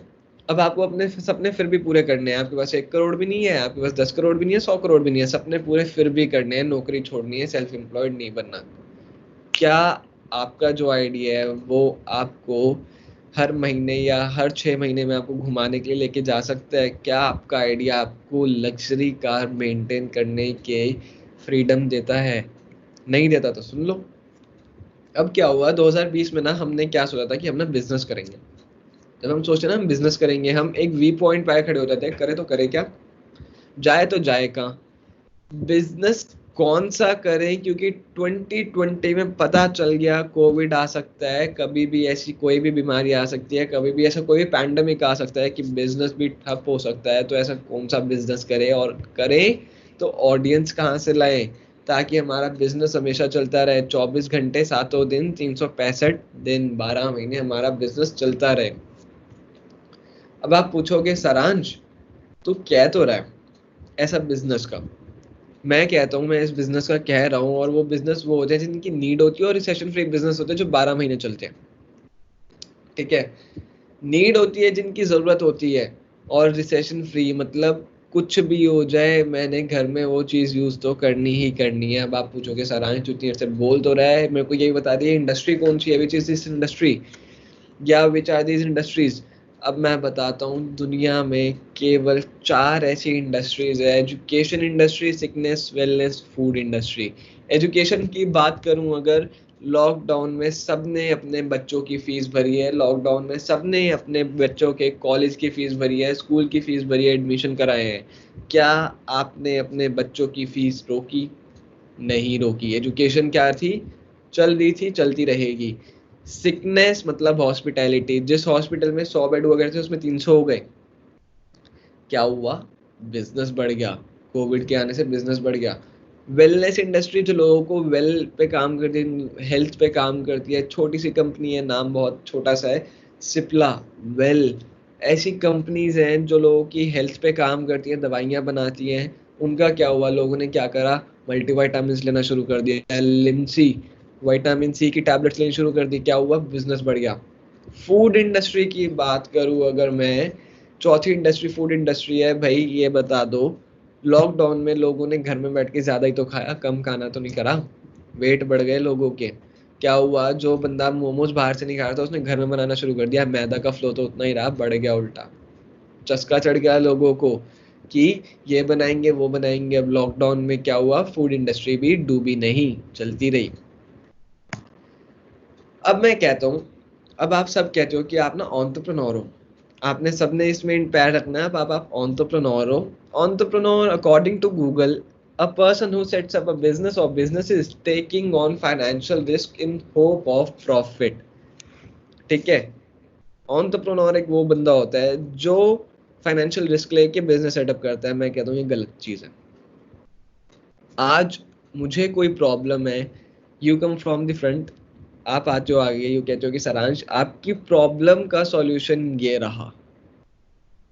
अब आपको अपने सपने फिर भी पूरे करने हैं, आपके पास 1 करोड़ भी नहीं है, आपके पास 10 करोड़ भी नहीं है, 100 करोड़ भी नहीं है, सपने पूरे फिर भी करने हैं, नौकरी छोड़नी है, सेल्फ एम्प्लॉयड नहीं बनना। क्या आपका जो आइडिया है वो आपको हर महीने या हर 6 महीने में आपको घुमाने के लिए लेके जा सकता है? क्या आपका आइडिया आपको लग्जरी कार मेंटेन करने के फ्रीडम देता है? नहीं देता तो सुन लो। अब क्या हुआ, 2020 में ना हमने क्या सोचा था कि हम ना बिजनेस करेंगे। जब हम सोचते ना हम बिजनेस करेंगे, हम एक वी पॉइंट पे खड़े हो जाते हैं, करे तो करे क्या, जाए तो जाए कहाँ, बिजनेस कौन सा करें, क्योंकि 2020 में पता चल गया कोविड आ सकता है, कभी भी ऐसी कोई भी बीमारी आ सकती है, कभी भी ऐसा कोई भी पैंडेमिक आ सकता है कि बिजनेस भी ठप हो सकता है। तो ऐसा कौन सा बिजनेस करे, और करें तो ऑडियंस कहाँ से लाए ताकि हमारा बिजनेस हमेशा चलता रहे, 24 घंटे 7 दिन 365 दिन 12 महीने हमारा बिजनेस चलता रहे। अब आप पूछोगे सारांश तू कह तो रहा है ऐसा बिजनेस का, मैं कहता हूँ मैं इस बिजनेस का कह रहा हूँ, और वो बिजनेस वो होते हैं जिनकी नीड होती है, और रिसेशन फ्री बिजनेस होते हैं जो 12 महीने चलते हैं। ठीक है, नीड होती है जिनकी जरूरत होती है, और रिसेशन फ्री मतलब कुछ भी हो जाए मैंने घर में वो चीज यूज तो करनी ही करनी है। अब आप पूछोगे सारांश तू इतनी देर से बोल तो रहा है, मेरे को यही बता दिए इंडस्ट्री कौन सी है, विच इज दिस इंडस्ट्री या विच आर दीज इंडस्ट्रीज। अब मैं बताता हूँ, दुनिया में केवल 4 ऐसी इंडस्ट्रीज है, education industry, sickness, wellness, food industry. Education की बात करूँ अगर, लॉकडाउन में सबने अपने बच्चों की फीस भरी है, लॉकडाउन में सबने अपने बच्चों के कॉलेज की फीस भरी है, स्कूल की फीस भरी है, एडमिशन कराए हैं। क्या आपने अपने बच्चों की फीस रोकी? नहीं रोकी। एजुकेशन क्या थी, चल रही थी, चलती रहेगी। सिकनेस मतलब हॉस्पिटैलिटी, जिस हॉस्पिटल में 100 बेड वगैरह थे उसमें 300 हो गए, क्या हुआ, बिजनेस बढ़ गया। कोविड के आने से बिजनेस बढ़ गया। वेलनेस इंडस्ट्री जो लोगों को वेल पे काम करती है, हेल्थ पे काम करती है, छोटी सी कंपनी है, नाम बहुत छोटा सा है, सिप्ला, वेल, ऐसी कंपनीज हैं जो लोगों की हेल्थ पे काम करती हैं, दवाइयाँ बनाती हैं। उनका क्या हुआ, लोगों ने क्या करा, मल्टीविटामिन लेना शुरू कर दिया, लिमसी, विटामिन सी की टैबलेट्स लेनी शुरू कर दी, क्या हुआ, बिजनेस बढ़ गया। फूड इंडस्ट्री की बात करूं अगर मैं, चौथी इंडस्ट्री फूड इंडस्ट्री है। भाई ये बता दो, लॉकडाउन में लोगों ने घर में बैठ के ज्यादा ही तो खाया, कम खाना तो नहीं करा, वेट बढ़ गए लोगों के। क्या हुआ, जो बंदा मोमोज बाहर से नहीं खा रहा था उसने घर में बनाना शुरू कर दिया, मैदा का फ्लो तो उतना ही रहा, बढ़ गया उल्टा। चस्का चढ़ गया लोगों को कि ये बनाएंगे वो बनाएंगे। अब लॉकडाउन में क्या हुआ, फूड इंडस्ट्री भी डूबी नहीं, चलती रही। अब मैं कहता हूँ, अब आप सब कहते हो कि आप ना एंटरप्रेन्योर हो, आपने सबने इसमें पैर रखना है, अब आप एंटरप्रेन्योर हो। Entrepreneur according to Google, a person who sets up a business और business is taking on financial risk in hope of profit. ठीक है, एंटरप्रेन्योर एक वो बंदा होता है जो फाइनेंशियल रिस्क लेके बिजनेस सेटअप करता है। मैं कहता हूँ ये गलत चीज है। आज मुझे कोई प्रॉब्लम है, you come from the front, आप आते हो आगे, यू कहते हो कि सारांश आपकी प्रॉब्लम का सॉल्यूशन ये रहा,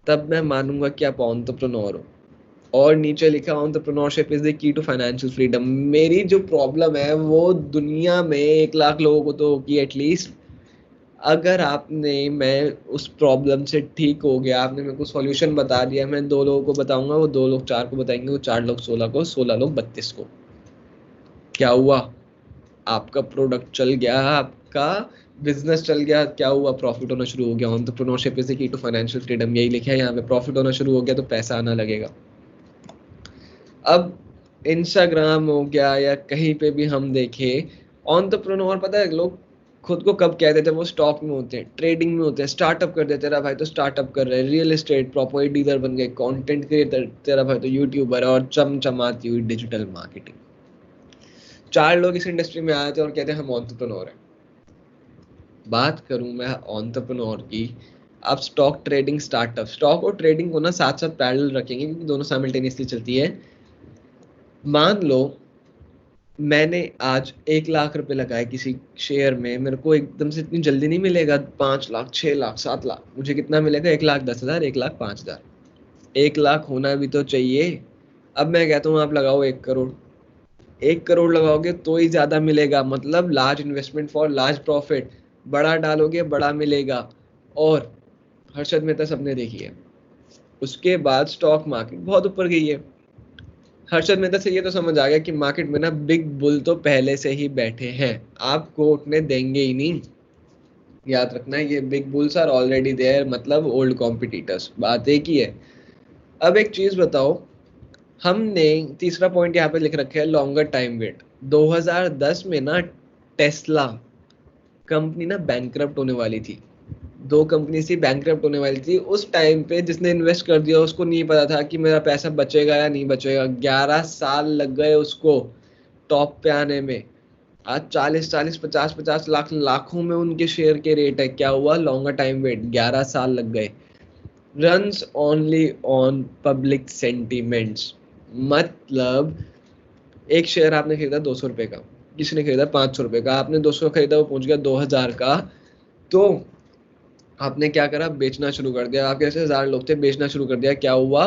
तब मैं मानूंगा कि आप एंटरप्रेन्योर हो। और नीचे लिखा entrepreneurship is the key to financial freedom. मेरी जो प्रॉब्लम है वो दुनिया में 1 लाख लोगों को तो होगी एटलीस्ट। अगर आपने, मैं उस प्रॉब्लम से ठीक हो गया, आपने मेरे को सॉल्यूशन बता दिया, मैं 2 लोगों को बताऊंगा, वो 2 लोग 4 को बताएंगे, वो 4 लोग 16 को, 16 लोग 32 को। क्या हुआ, आपका प्रोडक्ट चल गया, आपका बिजनेस चल गया, क्या हुआ, प्रॉफिट होना शुरू हो गया। Entrepreneurship is the key to financial freedom, यही लिखा है यहाँ पे, प्रॉफिट होना शुरू हो गया तो पैसा आना लगेगा। अब इंस्टाग्राम हो गया या कहीं पे भी हम देखें, एंटरप्रेन्योर पता है लोग खुद को कब कहते थे, वो स्टॉक में होते हैं, ट्रेडिंग में होते हैं, स्टार्टअप कर देते, तेरा भाई तो स्टार्टअप कर रहे हैं, रियल एस्टेट प्रॉपर्टी डीलर बन गए, कंटेंट क्रिएटर, तेरा भाई तो यूट्यूबर है, और चमचमाती हुई डिजिटल मार्केटिंग। 4 लोग इस इंडस्ट्री में आए थे और कहते हैं हम एंटरप्रेन्योर हैं। बात करूं मैं एंटरप्रेन्योर की, आप स्टॉक ट्रेडिंग स्टार्टअप, स्टॉक और ट्रेडिंग को ना साथ साथ पैरेलल रखेंगे क्योंकि दोनों साइमल्टेनियसली चलती है। मान लो मैंने आज 1 लाख रुपए लगाए किसी शेयर में, मेरे को एकदम से इतनी जल्दी नहीं मिलेगा 5 लाख, 6 लाख, 7 लाख, मुझे कितना मिलेगा, 1,10,000, 1,05,000। 1 लाख होना भी तो चाहिए। अब मैं कहता हूँ आप लगाओ 1 करोड़, 1 करोड़ लगाओगे तो ही ज्यादा मिलेगा, मतलब large investment for large profit. बड़ा डालोगे बड़ा मिलेगा। और हर्षद मेहता सबने देखी है, उसके बाद स्टॉक मार्केट बहुत ऊपर गई है। हर्षद मेहता से ये तो समझ आ गया कि मार्केट में ना बिग बुल तो पहले से ही बैठे हैं, आपको उठने देंगे ही नहीं। याद रखना है, ये big bulls are already there, मतलब ओल्ड कॉम्पिटिटर्स, बात एक ही है। अब एक चीज बताओ, हमने तीसरा पॉइंट यहाँ पे लिख रखा है लॉन्गर टाइम वेट। 2010 में ना टेस्ला कंपनी ना बैंकरप्ट होने वाली थी, 2 कंपनी सी बैंकरप्ट होने वाली थी। उस टाइम पे जिसने इन्वेस्ट कर दिया उसको नहीं पता था कि मेरा पैसा बचेगा या नहीं बचेगा। 11 साल लग गए उसको टॉप पे आने में। आज 40-40, 50-50 लाख, लाखों में उनके शेयर के रेट है। क्या हुआ, लॉन्गर टाइम वेट, 11 साल लग गए। Runs only on public sentiments, मतलब एक शेयर आपने खरीदा 200 रुपए का, किसी ने खरीदा 500 रुपए का, आपने 200 खरीदा, वो पहुंच गया 2000 का, तो आपने क्या करा, बेचना शुरू कर दिया। आपके ऐसे 1000 लोग थे, बेचना शुरू कर दिया। क्या हुआ,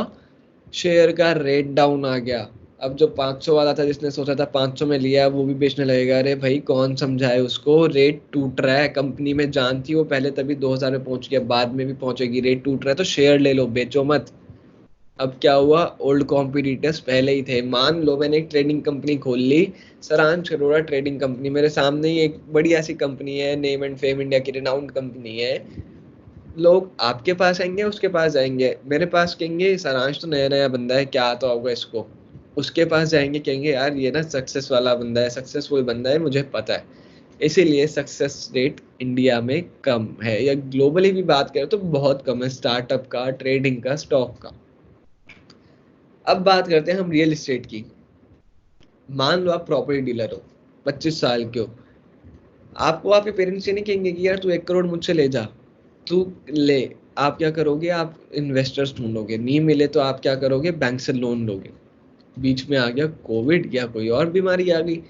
शेयर का रेट डाउन आ गया। अब जो 500 वाला था, जिसने सोचा था 500 में लिया, वो भी बेचने लगेगा। अरे भाई कौन समझाए उसको, रेट टूट रहा है, कंपनी में जान थी वो पहले तभी 2000 में पहुंच गया, बाद में भी पहुंचेगी, रेट टूट रहा है तो शेयर ले लो, बेचो मत। अब क्या हुआ, ओल्ड कॉम्पिटिटर्स पहले ही थे। मान लो मैंने एक ट्रेडिंग कंपनी खोल ली, सारांश अरोड़ा ट्रेडिंग कंपनी, मेरे सामने ही एक बढ़िया सी कंपनी है, नेम एंड फेम इंडिया की रिनाउंड कंपनी है। लोग आपके पास आएंगे, उसके पास जाएंगे, मेरे पास कहेंगे सारांश तो नया नया बंदा है, क्या आता होगा इसको। उसके पास जाएंगे, कहेंगे यार ये ना सक्सेस वाला बंदा है, सक्सेसफुल बंदा है, मुझे पता है। इसीलिए सक्सेस रेट इंडिया में कम है, या ग्लोबली भी बात करें तो बहुत कम है, स्टार्टअप का, ट्रेडिंग का, स्टॉक का। अब बात करते हैं हम रियल एस्टेट की। मान लो आप प्रॉपर्टी डीलर हो, 25 साल के हो, आपको आपके पेरेंट्स ये नहीं कहेंगे कि यार तू 1 करोड़ मुझसे ले जा, तू ले। आप क्या करोगे, आप इन्वेस्टर्स ढूंढोगे, नहीं मिले तो आप क्या करोगे, बैंक से लोन लोगे। बीच में आ गया कोविड या कोई और बीमारी आ गई,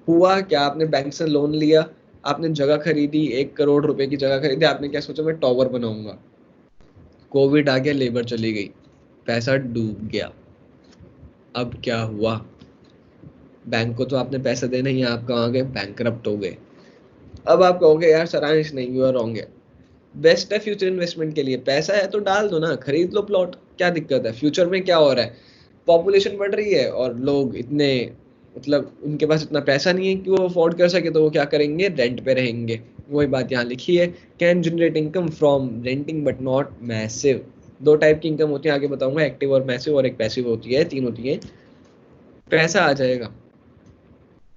हुआ क्या, आपने बैंक से लोन लिया, आपने जगह खरीदी, 1 करोड़ रुपए की जगह खरीदी, आपने क्या सोचा, मैं टॉवर बनाऊंगा। कोविड आ गया, लेबर चली गई, पैसा डूब गया। अब क्या हुआ, बैंक को तो आपने पैसा देना ही है, आप कहाँ गए, बैंकरप्ट हो गए। अब आप कहोगे यार सारांश नहीं, यू आर रॉन्ग है। बेस्ट है फ्यूचर इन्वेस्टमेंट के लिए, पैसा है तो डाल दो ना, खरीद लो प्लॉट, क्या दिक्कत है। फ्यूचर में क्या हो रहा है, पॉपुलेशन बढ़ रही है और लोग इतने, मतलब उनके पास इतना पैसा नहीं है कि वो अफोर्ड कर सके, तो वो क्या करेंगे, रेंट पे रहेंगे। वही बात यहाँ लिखी है, can generate income from renting but not massive. दो टाइप की इनकम होती है, आगे बताऊंगा, एक्टिव और मैसिव, और एक पैसिव होती है, तीन होती है। पैसा आ जाएगा,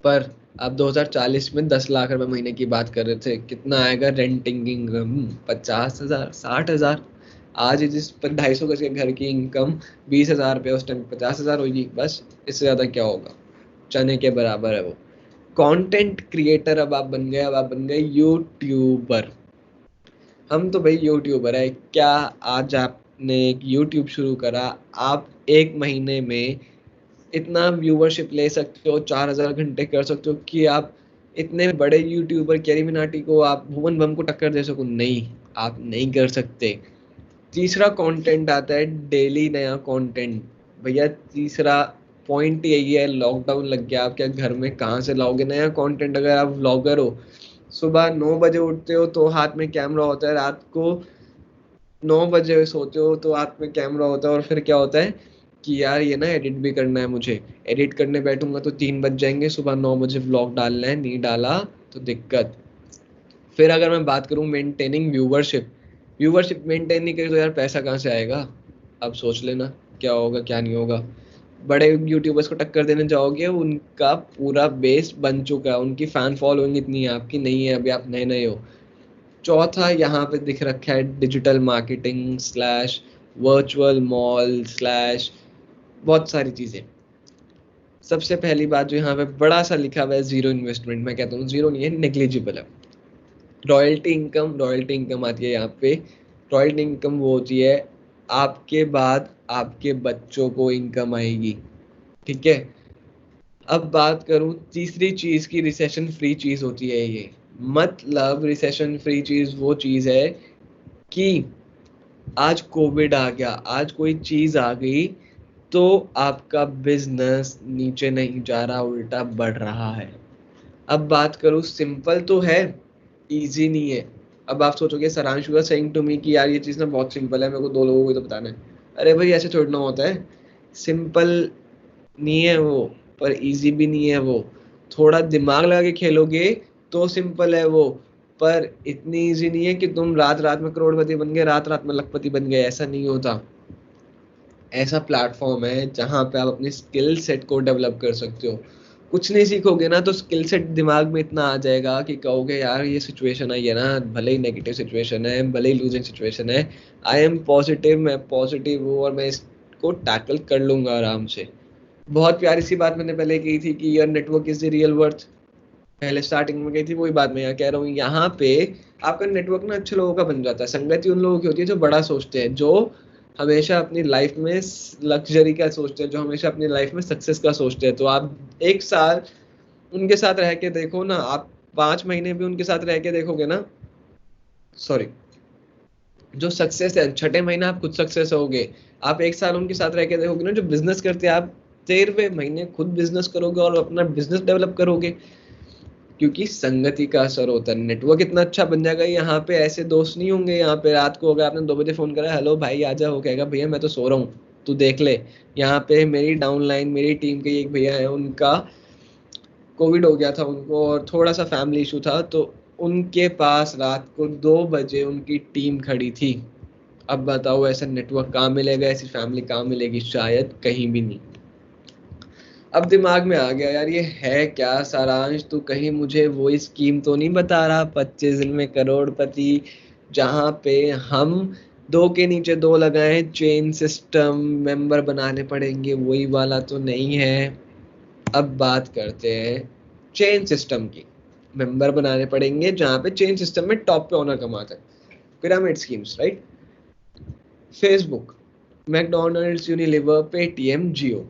पर आप 2040 में 10 लाख रुपए महीने की बात कर रहे थे, कितना आएगा रेंटिंग इनकम, 50,000, 60,000। आज जिस 250 गज के घर की इनकम 20,000 रुपये, उस टाइम 50,000 होगी, बस इससे ज्यादा क्या होगा, चने के बराबर है वो। कंटेंट क्रिएटर अब आप बन गए, अब आप बन गए यूट्यूबर। हम तो भाई यूट्यूबर है क्या, आज आपने एक यूट्यूब शुरू करा, आप एक महीने में इतना व्यूवरशिप ले सकते हो, 4,000 घंटे कर सकते हो कि आप इतने बड़े यूट्यूबर कैरी मिनाटी को, आप भुवन बम को टक्कर दे सको, नहीं, आप नहीं कर सकते। तीसरा कंटेंट आता है, डेली नया कंटेंट। भैया तीसरा पॉइंट यही है, लॉकडाउन लग गया, आप क्या घर में कहाँ से लाओगे नया कंटेंट। अगर आप व्लॉगर हो, सुबह 9 बजे उठते हो तो हाथ में कैमरा होता है, रात को 9 बजे सोते हो तो हाथ में कैमरा होता है, और फिर क्या होता है कि यार ये ना एडिट भी करना है मुझे, एडिट करने बैठूंगा तो 3 बज जाएंगे, सुबह 9 बजे व्लॉग डालना है, नहीं डाला तो दिक्कत। फिर अगर मैं बात करूं मेंटेनिंग व्यूवरशिप, व्यूवरशिप मेंटेन नहीं करी तो यार पैसा कहाँ से आएगा। अब सोच लेना क्या होगा क्या नहीं होगा। बड़े यूट्यूबर्स को टक्कर देने जाओगे, उनका पूरा बेस बन चुका है, उनकी फैन फॉलोइंग इतनी है, आपकी नहीं है, अभी आप नए नए हो। चौथा यहाँ पे दिख रखा है, digital marketing slash virtual mall slash बहुत सारी चीजें। सबसे पहली बात जो यहाँ पे बड़ा सा लिखा हुआ है, जीरो इन्वेस्टमेंट। मैं कहता हूँ जीरो नहीं है, नेग्लिजिबल है। रॉयल्टी इनकम, रॉयल्टी इनकम आती है यहाँ पे। रॉयल्टी इनकम वो होती है, आपके बाद आपके बच्चों को इनकम आएगी, ठीक है। अब बात करूं तीसरी चीज की, रिसेशन फ्री चीज होती है ये। मतलब रिसेशन फ्री चीज वो चीज है कि आज कोविड आ गया, आज कोई चीज आ गई, तो आपका बिजनेस नीचे नहीं जा रहा, उल्टा बढ़ रहा है। अब बात करूं, सिंपल तो है, इजी नहीं है। अब आप सोचोगे Saransh you are saying to me कि यार ये चीज ना बहुत सिंपल है, मेरे को दो लोगों को तो बताना है। अरे भाई ऐसे थोड़ा ना होता है, सिंपल नहीं है वो, पर इजी भी नहीं है वो। थोड़ा दिमाग लगा के खेलोगे तो सिंपल है वो, पर इतनी इजी नहीं है कि तुम रात रात में करोड़पति बन गए, रात रात में लखपति बन गए, ऐसा नहीं होता। ऐसा प्लेटफॉर्म है जहाँ पे आप अपनी स्किल सेट को डेवलप कर सकते हो। कुछ नहीं सीखोगे ना तो स्किल सेट दिमाग में इतना आ जाएगा कि कहोगे यार ये सिचुएशन आई है ना, भले ही नेगेटिव सिचुएशन है, भले ही लूजिंग सिचुएशन है, आई एम पॉजिटिव, मैं पॉजिटिव हूँ और मैं इसको टैकल कर लूंगा आराम से। बहुत प्यारी सी बात मैंने पहले की थी कि your network is the real worth, पहले स्टार्टिंग में गई थी, वही बात मैं यहाँ कह रहा हूँ। यहाँ पे आपका नेटवर्क ना अच्छे लोगों का बन जाता है। संगति उन लोगों की होती है जो बड़ा सोचते हैं, जो हमेशा अपनी लाइफ में लग्जरी का सोचते हैं, जो हमेशा अपनी लाइफ में सक्सेस का सोचते हैं। तो आप 1 साल उनके साथ रह के देखो ना, आप 5 महीने भी उनके साथ रह के देखोगे ना, सॉरी, जो सक्सेस है, छठे महीने आप खुद सक्सेस होगे। आप 1 साल उनके साथ रह के देखोगे ना, जो बिजनेस करते हैं, आप 13वें महीने खुद बिजनेस करोगे और अपना बिजनेस डेवलप करोगे, क्योंकि संगति का असर होता है। नेटवर्क इतना अच्छा बन जाएगा, यहाँ पे ऐसे दोस्त नहीं होंगे। यहाँ पे रात को अगर आपने 2 बजे फोन करा, हेलो भाई आजा, हो कहेगा भैया मैं तो सो रहा हूँ, तू देख ले। यहाँ पे मेरी डाउनलाइन, मेरी टीम के एक भैया है, उनका कोविड हो गया था उनको, और थोड़ा सा फैमिली इशू था, तो उनके पास रात को 2 बजे उनकी टीम खड़ी थी। अब बताओ ऐसा नेटवर्क कहाँ मिलेगा, ऐसी फैमिली कहाँ मिलेगी, शायद कहीं भी नहीं। अब दिमाग में आ गया यार ये है क्या सारांश, तू कहीं मुझे वो स्कीम तो नहीं बता रहा 25 दिन में करोड़पति, जहाँ पे हम दो के नीचे दो लगाएं, चेन सिस्टम मेंबर बनाने पड़ेंगे, वही वाला तो नहीं है। अब बात करते हैं चेन सिस्टम की। मेंबर बनाने पड़ेंगे जहां पे चेन सिस्टम में टॉप पे ओनर कमाता है। Pyramid schemes, right? Facebook, McDonald's, Unilever, Paytm, Jio.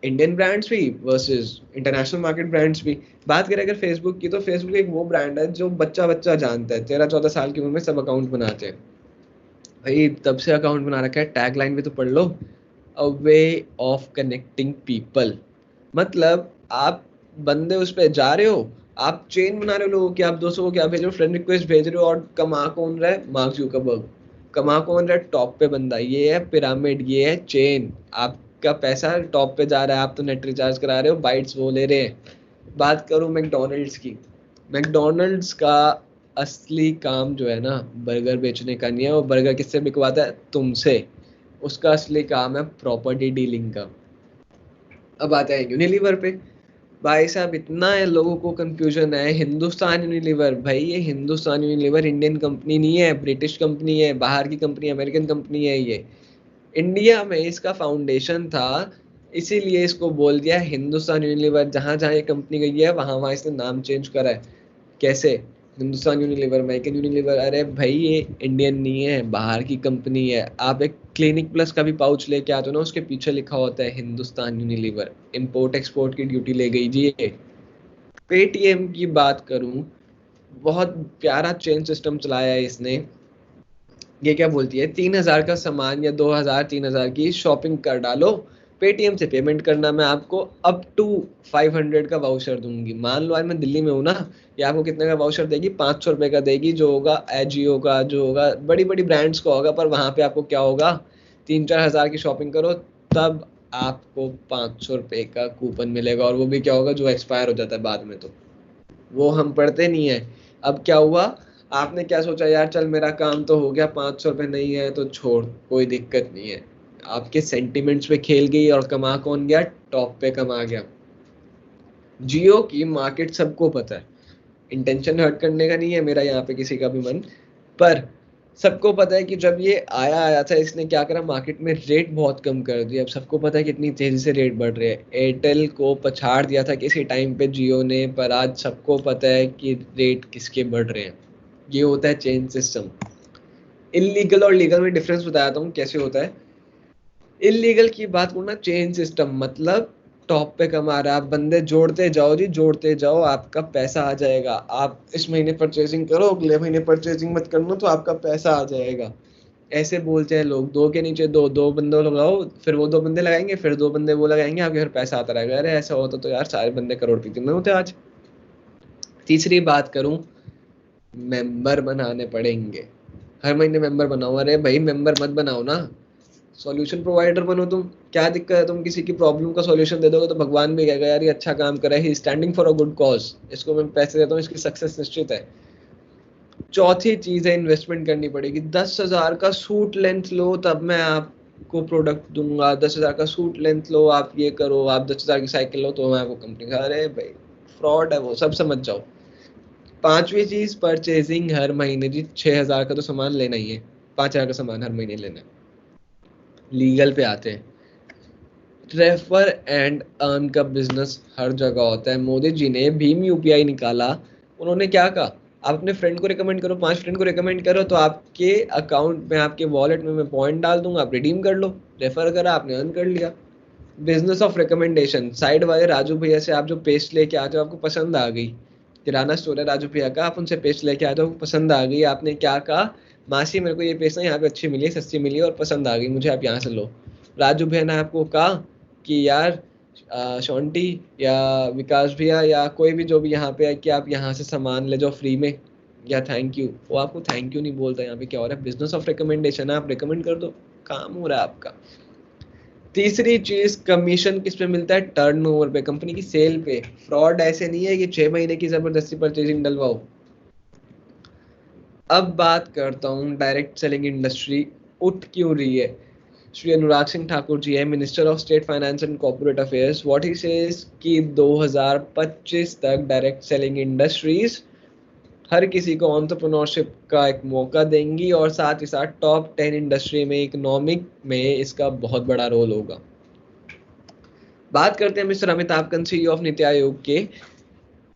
Indian brands भी वर्सेस इंटरनेशनल मार्केट ब्रांड्स भी। बात करें अगर फेसबुक की, तो फेसबुक एक वो ब्रांड है जो बच्चा बच्चा जानता है। 13-14 साल की उम्र में सब अकाउंट बनाते हैं भाई, तब से अकाउंट बना रखा है। टैग लाइन भी तो पढ़ लो, अ वे ऑफ कनेक्टिंग पीपल। मतलब आप बंदे उस पर जा रहे हो, आप चेन बना रहे हो लोगों की, आप दोस्तों को क्या भेज रहे हो, फ्रेंड रिक्वेस्ट भेज रहे हो, और कमा कौन रहा है? Mark Zuckerberg. कमा कौन रहा है? टॉप पे बंदा। ये है पिरामिड, ये है चेन। आपका पैसा टॉप पे जा रहा है, आप तो नेट रिचार्ज करा रहे हो, बाइट्स वो ले रहे हैं। बात करूं मैकडोनल्ड्स की, मैकडोनल्ड्स का असली काम जो है ना, बर्गर बेचने का नहीं है। वो बर्गर किससे बिकवाता है? तुमसे। उसका असली काम है प्रॉपर्टी डीलिंग का। अब आते हैं यूनिलीवर पे। भाई साहब, इतना है लोगों को कंफ्यूजन है। हिंदुस्तान यूनिलीवर, भाई ये हिंदुस्तान यूनिलीवर इंडियन कंपनी नहीं है, ब्रिटिश कंपनी है, बाहर की कंपनी, अमेरिकन कंपनी है ये। इंडिया में इसका फाउंडेशन था, इसीलिए इसको बोल दिया हिंदुस्तान यूनिलीवर। जहां जहां ये कंपनी गई है वहां वहां इसने नाम चेंज करा है। कैसे? Hindustan Unilever, American Unilever. अरे भाई ये इंडियन नहीं है, बाहर की कंपनी है। आप एक क्लिनिक प्लस का भी पाउच लेके आते हो ना, उसके पीछे लिखा होता है हिंदुस्तान यूनिलीवर। इंपोर्ट एक्सपोर्ट की ड्यूटी ले गई जी ये। पेटीएम की बात करूं, बहुत प्यारा चेन सिस्टम चलाया है इसने। ये क्या बोलती है, 3,000 का सामान या 2,000-3,000 की शॉपिंग कर डालो, पेटीएम से पेमेंट करना, मैं आपको अप टू 500 का वाउचर दूंगी। मान लो आज मैं दिल्ली में हूँ ना, ये आपको कितने का वाउचर देगी? 500 रुपए का देगी, जो होगा एजियो का, जो होगा बड़ी बड़ी ब्रांड्स का होगा। पर वहां पे आपको क्या होगा, 3-4 हज़ार की शॉपिंग करो तब आपको 500 रुपए का कूपन मिलेगा। और वो भी क्या होगा, जो एक्सपायर हो जाता है बाद में। तो वो हम पढ़ते नहीं है। अब क्या हुआ, आपने क्या सोचा, यार चल मेरा काम तो हो गया, 500 रुपये नहीं है तो छोड़, कोई दिक्कत नहीं है। आपके सेंटिमेंट्स पे खेल गई और कमा कौन गया? टॉप पे कमा गया। जियो की मार्केट सबको पता है, इंटेंशन हर्ट करने का नहीं है मेरा यहाँ पे किसी का भी मन, पर सबको पता है कि जब ये आया आया था, इसने क्या करा, मार्केट में रेट बहुत कम कर दिया। अब सबको पता है कितनी तेजी से रेट बढ़ रहे हैं। एयरटेल को पछाड़ दिया था किसी टाइम पे जियो ने, पर आज सबको पता है कि रेट किसके बढ़ रहे हैं। ये होता है चेन सिस्टम। इलीगल और लीगल में डिफरेंस बताता हूँ कैसे होता है। इलीगल की बात करूँ ना, चेन सिस्टम मतलब टॉप पे कमा रहा है, आप बंदे जोड़ते जाओ जी, जोड़ते जाओ, आपका पैसा आ जाएगा। आप इस महीने परचेजिंग करो, अगले महीने परचेजिंग मत करना, तो आपका पैसा आ जाएगा। ऐसे बोलते हैं लोग, दो के नीचे दो, दो बंदे लगाओ, फिर वो दो बंदे लगाएंगे, फिर दो बंदे वो लगाएंगे, आपके घर पैसा आता रहेगा। अरे ऐसा होता तो यार सारे बंदे करोड़पति में होते आज। तीसरी बात करूं, मेंबर बनाने पड़ेंगे। हर महीने मेंबर बनाओ। अरे भाई मेंबर मत बनाओ ना, सॉल्यूशन प्रोवाइडर बनो तुम। क्या दिक्कत है, तुम किसी की प्रॉब्लम का सॉल्यूशन दे दोगे तो भगवान भी कहेगा यार ये अच्छा काम कर रहा है, he standing for a good cause, इसको मैं पैसे देता हूँ, इसकी सक्सेस निश्चित है। चौथी चीज है, इन्वेस्टमेंट करनी पड़ेगी। 10,000 का सूट लेंथ लो तब मैं आपको प्रोडक्ट दूंगा। 10,000 का सूट लेंथ लो, आप ये करो, आप 10,000 की साइकिल लो तो मैं आपको कंपनी का। अरे भाई फ्रॉड है वो, सब समझ जाओ। पांचवी चीज, परचेजिंग हर महीने जी। 6,000 का तो सामान लेना ही है, 5,000 का सामान हर महीने लेना है। लीगल पे आते हैं, रेफर एंड अर्न का बिजनेस हर जगह होता है। मोदी जी ने भीम यूपीआई निकाला, उन्होंने क्या कहा, आप अपने फ्रेंड को रिकमेंड करो, 5 फ्रेंड को रिकमेंड करो, तो आपके अकाउंट में, आपके वॉलेट में मैं पॉइंट डाल दूंगा, आप रिडीम कर लो। रेफर करा आपने, अर्न कर लिया। बिजनेस ऑफ रिकमेंडेशन, साइड वाले राजू भैया से आप जो पेस्ट लेके आते हो, आपको पसंद आ गई, किराना स्टोर है राजू भैया का, आप उनसे पेस्ट लेके आते हो, आपको पसंद आ गई, आपने क्या कहा, मासी मेरे को ये पेस्ट ना यहाँ पे अच्छी मिली, सस्ती मिली और पसंद आ गई मुझे, आप यहाँ से लो। राजू भैया ने आपको कहा कि यार शॉन्टी या विकास भैया या कोई भी जो भी यहाँ पे है, कि आप यहाँ से सामान ले जाओ फ्री में, या थैंक यू। वो आपको थैंक यू नहीं बोलता। यहाँ पे क्या हो रहा है, बिजनेस ऑफ रिकमेंडेशन है, आप रिकमेंड कर दो, काम हो रहा है आपका। तीसरी चीज, कमीशन किस पे मिलता है? टर्नओवर पे, कंपनी की सेल पे। फ्रॉड ऐसे नहीं है कि 6 महीने की जबरदस्ती परचेजिंग डलवाओ। अब बात करता हूँ डायरेक्ट सेलिंग इंडस्ट्री उठ क्यों रही है। श्री अनुराग सिंह ठाकुर जी है, minister of state finance and corporate affairs. What he says कि 2025 तक डायरेक्ट सेलिंग इंडस्ट्रीज हर किसी को एंटरप्रेन्योरशिप का एक मौका देंगी, और साथ ही साथ टॉप 10 इंडस्ट्री में, इकोनॉमिक में इसका बहुत बड़ा रोल होगा। बात करते हैं mister Amitabh Kant, CEO of NITI Aayog के।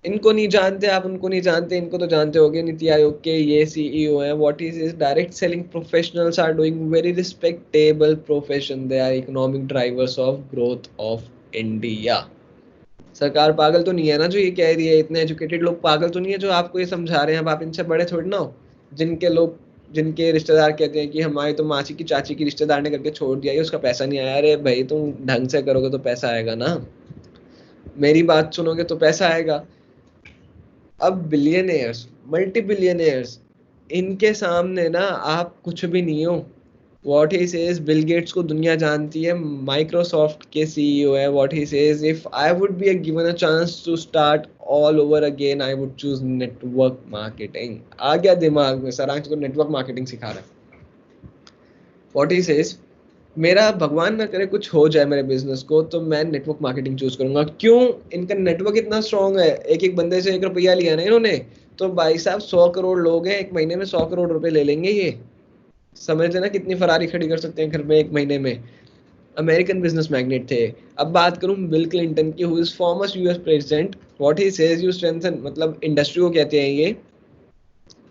इनको नहीं जानते आप, उनको नहीं जानते, इनको तो जानते होंगे। नीति आयोग के ये CEO हैं। What is is direct selling professionals are doing very respectable profession, they are economic drivers of growth of India. सरकार पागल तो नहीं है ना जो ये कह रही है, इतने एजुकेटेड लोग पागल तो नहीं है जो आपको ये समझा रहे हैं। अब आप इनसे बड़े थोड़ी ना हो। जिनके रिश्तेदार कहते हैं कि हमारी तो मासी की चाची की रिश्तेदार ने करके छोड़ दिया, ये उसका पैसा नहीं आया। अरे भाई तुम ढंग से करोगे तो पैसा आएगा ना, मेरी बात सुनोगे तो पैसा आएगा। अब बिलियनियर्स, मल्टी बिलियनियर्स, इनके सामने ना आप कुछ भी नहीं हो। What he says, Bill Gates को दुनिया जानती है, माइक्रोसॉफ्ट के CEO है। What he says, if I would be given a chance to start all over again, I would choose network marketing. आ गया दिमाग में, सारांश को नेटवर्क मार्केटिंग सिखा रहा है। व्हाट ही सेज, मेरा भगवान ना करे कुछ हो जाए मेरे बिजनेस को, तो मैं नेटवर्क मार्केटिंग चूज करूंगा। क्यों? इनका नेटवर्क इतना स्ट्रांग है। एक एक बंदे से 1 रुपया लिया ना इन्होंने, तो भाई साहब 100 करोड़ लोग हैं, एक महीने में 100 करोड़ रुपए ले लेंगे ये। समझ लेना कितनी फरारी खड़ी कर सकते हैं घर में एक महीने में। अमेरिकन बिजनेस मैग्नेट थे। अब बात करूं बिल क्लिंटन की, who is former US president. What he says, you strengthen, मतलब इंडस्ट्री को कहते हैं ये,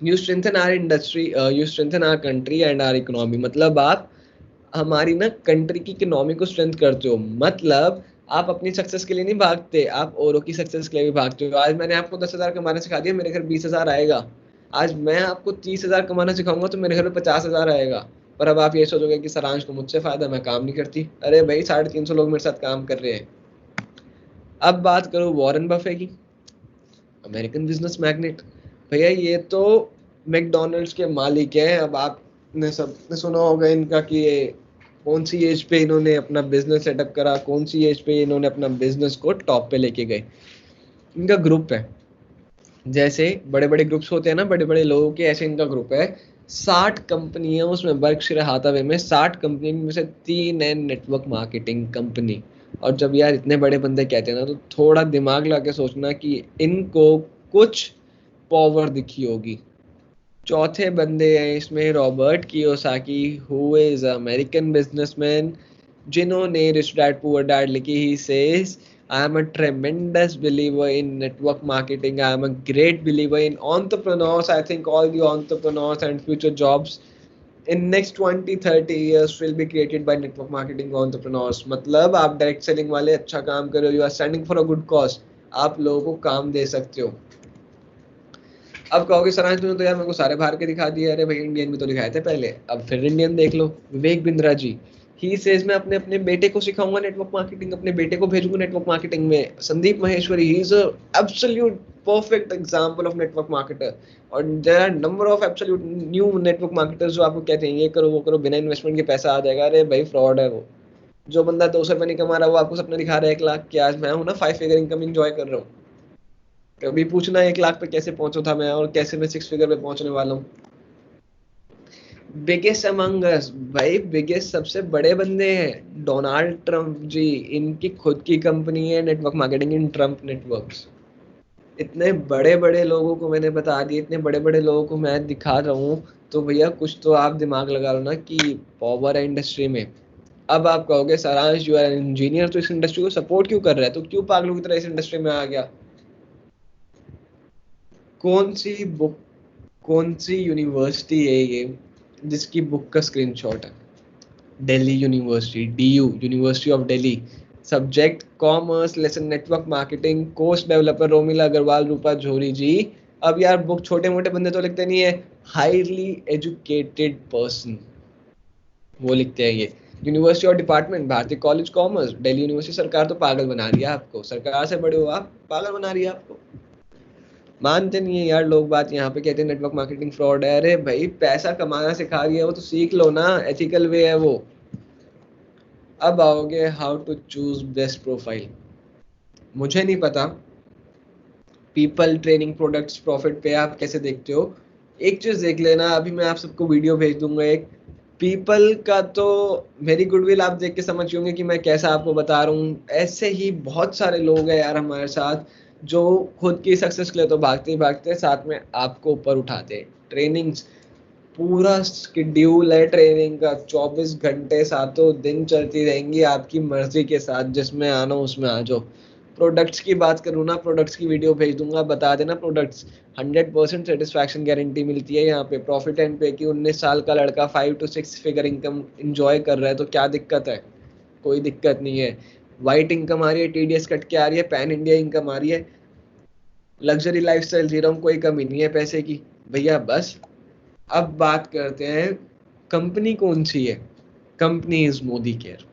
you strengthen our industry, you strengthen our country and our economy. मतलब आप हमारी ना कंट्री की इकोनॉमी को स्ट्रेंथ करते हो। मतलब आप अपनी सक्सेस के लिए नहीं भागते, आप औरों की सक्सेस के लिए भी भागते हो। आज मैंने आपको 10,000 कमाना सिखा दिया, मेरे घर 20,000 आएगा। आज मैं आपको 30,000 कमाना सिखाऊंगा तो मेरे घर में 50,000 आएगा। पर अब आप ये सोचोगे कि सारांश को मुझसे फायदा, मैं काम नहीं करती। अरे भाई 350 लोग मेरे साथ काम कर रहे हैं। अब बात करो वॉरेन बफे की, अमेरिकन बिजनेस मैग्नेट। भैया ये तो मैकडोनल्ड्स के मालिक हैं। अब आपने सबने सुना होगा इनका कि ये कौन सी एज पे इन्होंने अपना बिजनेस सेटअप करा, कौन सी एज पे इन्होंने अपना बिजनेस को टॉप पे लेके गए। इनका ग्रुप है, जैसे बड़े बड़े ग्रुप्स होते हैं ना बड़े बड़े लोगों के, ऐसे इनका ग्रुप है। 60 कंपनियां उसमें, बर्कशायर हाथावे में 60 कंपनी में से 3 है नेटवर्क मार्केटिंग कंपनी। और जब यार इतने बड़े बंदे कहते हैं ना, तो थोड़ा दिमाग लगा के सोचना कि इनको कुछ पावर दिखी होगी। चौथे बंदे हैं इसमें Robert Kiyosaki, who is American businessman, जिन्होंने रिच डैड पुअर डैड लिखी। He says, I am a tremendous believer in network marketing. I am a great believer in entrepreneurs. I think all the entrepreneurs and future jobs in next 20-30 years will be created by network marketing entrepreneurs. मतलब आप डायरेक्ट सेलिंग वाले अच्छा काम कर रहे हो, you are standing for a good cause, आप लोगों को काम दे सकते हो। अब कहोगे सरांश तूने तो यार मेरे को सारे बाहर के दिखा दिए। अरे भाई इंडियन भी तो दिखाए थे पहले, अब फिर इंडियन देख लो। विवेक बिंद्रा जी, ही सेज मैं अपने अपने बेटे को सिखाऊंगा नेटवर्क मार्केटिंग, अपने बेटे को भेजूंगा नेटवर्क मार्केटिंग में। Sandeep Maheshwari, he is absolute perfect example of network marketer. और there are number of absolute new network marketers जो आपको कहते हैं ये करो वो करो, बिना इन्वेस्टमेंट के पैसा आ जाएगा। अरे भाई फ्रॉड है वो। जो बंदा 200 रुपये नहीं कमा रहा, वो आपको सपना दिखा रहा है 1 लाख की। आज मैं हूँ ना 5 फिगर इनकम एंजॉय कर रहा हूँ। कभी पूछना 1 लाख पे कैसे पहुंचा था मैं, और कैसे मैं 6 फिगर पे पहुंचने वाला हूँ। बिगेस्ट अमंग अस, भाई बिगेस्ट सबसे बड़े बंदे हैं डोनाल्ड ट्रंप जी। इनकी खुद की कंपनी है network marketing in Trump networks. इतने बड़े बड़े लोगों को मैंने बता दिया, इतने बड़े बड़े लोगों को मैं दिखा रहा हूँ। तो भैया कुछ तो आप दिमाग लगा लो ना कि पावर है इंडस्ट्री में। अब आप कहोगे सारांश यू आर इंजीनियर, तो इस इंडस्ट्री को सपोर्ट क्यों कर रहा है, तो क्यों पागलों की तरह इस इंडस्ट्री में आ गया? कौन सी बुक, कौन सी यूनिवर्सिटी है ये जिसकी बुक का स्क्रीनशॉट है? Delhi university, DU, university of Delhi. Subject commerce, lesson network marketing, course developer Romila Agrawal, Rupa Jhori ji. अब यार बुक छोटे मोटे बंदे तो लिखते नहीं है, हाईली एजुकेटेड पर्सन वो लिखते हैं ये। यूनिवर्सिटी और डिपार्टमेंट, भारतीय कॉलेज कॉमर्स, दिल्ली यूनिवर्सिटी। सरकार तो पागल बना रही है आपको, सरकार से बड़े हो आप, पागल बना रही है आपको। मानते नहीं है यार लोग बात। यहाँ पे कहते हैं नेटवर्क मार्केटिंग फ्रॉड है। अरे भाई पैसा कमाना सिखा रही है वो, तो सीख लो ना, एथिकल वे है वो। अब आओगे how to choose best profile. मुझे नहीं पता पीपल, ट्रेनिंग, प्रोडक्ट्स, प्रॉफिट पे आप कैसे देखते हो। एक चीज देख लेना, अभी मैं आप सबको वीडियो भेज दूंगा एक। पीपल का तो मेरी गुडविल आप देख के समझ होंगे कि मैं कैसा आपको बता रहा हूँ। ऐसे ही बहुत सारे लोग हैं यार हमारे साथ, जो खुद की सक्सेस के लिए तो भागते ही भागते हैं, साथ में आपको ऊपर उठाते हैं। ट्रेनिंग्स, पूरा स्केड्यूल है ट्रेनिंग का, 24 घंटे सातों दिन चलती रहेंगी आपकी मर्जी के साथ, जिसमें आना उसमें आ जाओ। प्रोडक्ट्स की बात करूँ ना, प्रोडक्ट्स की वीडियो भेज दूंगा, बता देना प्रोडक्ट्स। 100% सेटिस्फैक्शन गारंटी मिलती है यहाँ पे। प्रॉफिट एंड पे की 19 साल का लड़का 5 to 6 फिगर इनकम इंजॉय कर रहा है, तो क्या दिक्कत है? कोई दिक्कत नहीं है। वाइट इनकम आ रही है, टीडीएस कट के आ रही है, पैन इंडिया इनकम आ रही है, लग्जरी लाइफस्टाइल जी रहा हूँ, कोई कमी नहीं है पैसे की भैया, बस। अब बात करते हैं, कंपनी कौन सी है? Company is Modi care.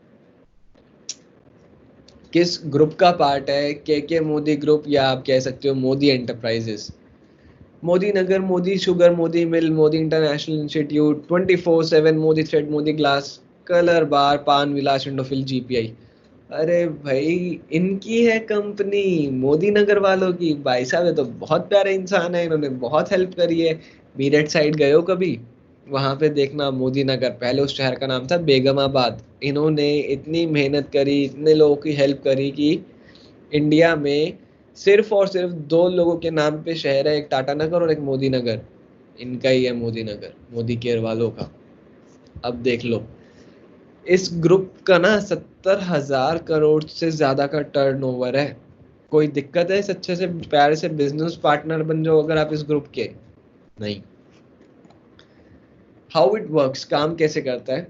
किस ग्रुप का पार्ट है? के मोदी ग्रुप, या आप कह सकते हो Modi enterprises. Modi Nagar, Modi sugar, Modi mill, Modi international institute, 24/7 Modi thread, Modi glass, colour bar, Pan Vilas, Indofil, GPI. अरे भाई, इनकी है कंपनी, मोदी नगर वालों की। भाई साहब, ये तो बहुत प्यारे इंसान है, इन्होंने बहुत हेल्प करी है। मेरठ साइड गए हो कभी? वहां पे देखना मोदी नगर, पहले उस शहर का नाम था बेगमाबाद। इन्होंने इतनी मेहनत करी, इतने लोगों की हेल्प करी कि इंडिया में सिर्फ और सिर्फ दो लोगों के नाम पे शहर है, एक टाटा नगर और एक मोदी नगर। इनका ही है मोदी नगर, मोदी केयर वालों का। अब देख लो, इस ग्रुप का ना 70,000 करोड़ से ज्यादा का टर्नओवर है। कोई दिक्कत है? इस अच्छे से प्यारे से बिजनेस पार्टनर बन जाओ अगर आप इस ग्रुप के। नहीं। हाउ इट वर्क्स, काम कैसे करता है?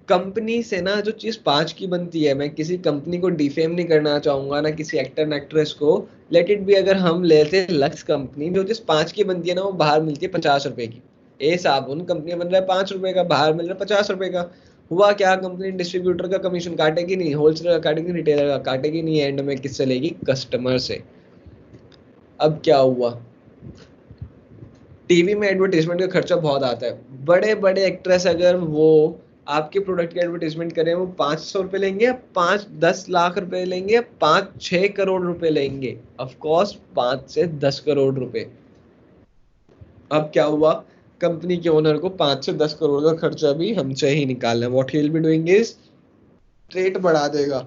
कंपनी से ना जो चीज 5 की बनती है, मैं किसी कंपनी को डिफेम नहीं करना चाहूंगा, ना किसी एक्टर एक्ट्रेस को। लेट इट बी, अगर हम लेते हैं लक्स कंपनी, जो चीज 5 की बनती है ना, वो बाहर मिलती है 50 रुपए की। ए साबुन कंपनी बन रहा है 5 रुपए का, बाहर मिल रहा है 50 रुपए का। हुआ क्या? कंपनी डिस्ट्रीब्यूटर का कमीशन काटेगी नहीं, होलसेलर का काटेगी, रिटेलर का काटेगी नहीं, एंड में किससे लेगी? कस्टमर से। अब क्या हुआ? टीवी में एडवर्टाइजमेंट का खर्चा बहुत आता है। बड़े बड़े एक्ट्रेस अगर वो आपके प्रोडक्ट की एडवर्टाइजमेंट करें, वो 500 रुपए लेंगे, या 5-10 लाख रुपए लेंगे, या 5-6 करोड़ रुपए लेंगे? ऑफकोर्स 5 से 10 करोड़ रुपए। अब क्या हुआ? कंपनी के ओनर को 5 से 10 करोड़ का खर्चा भी हमसे ही निकालना है। What he will be doing is, rate बढ़ा देगा।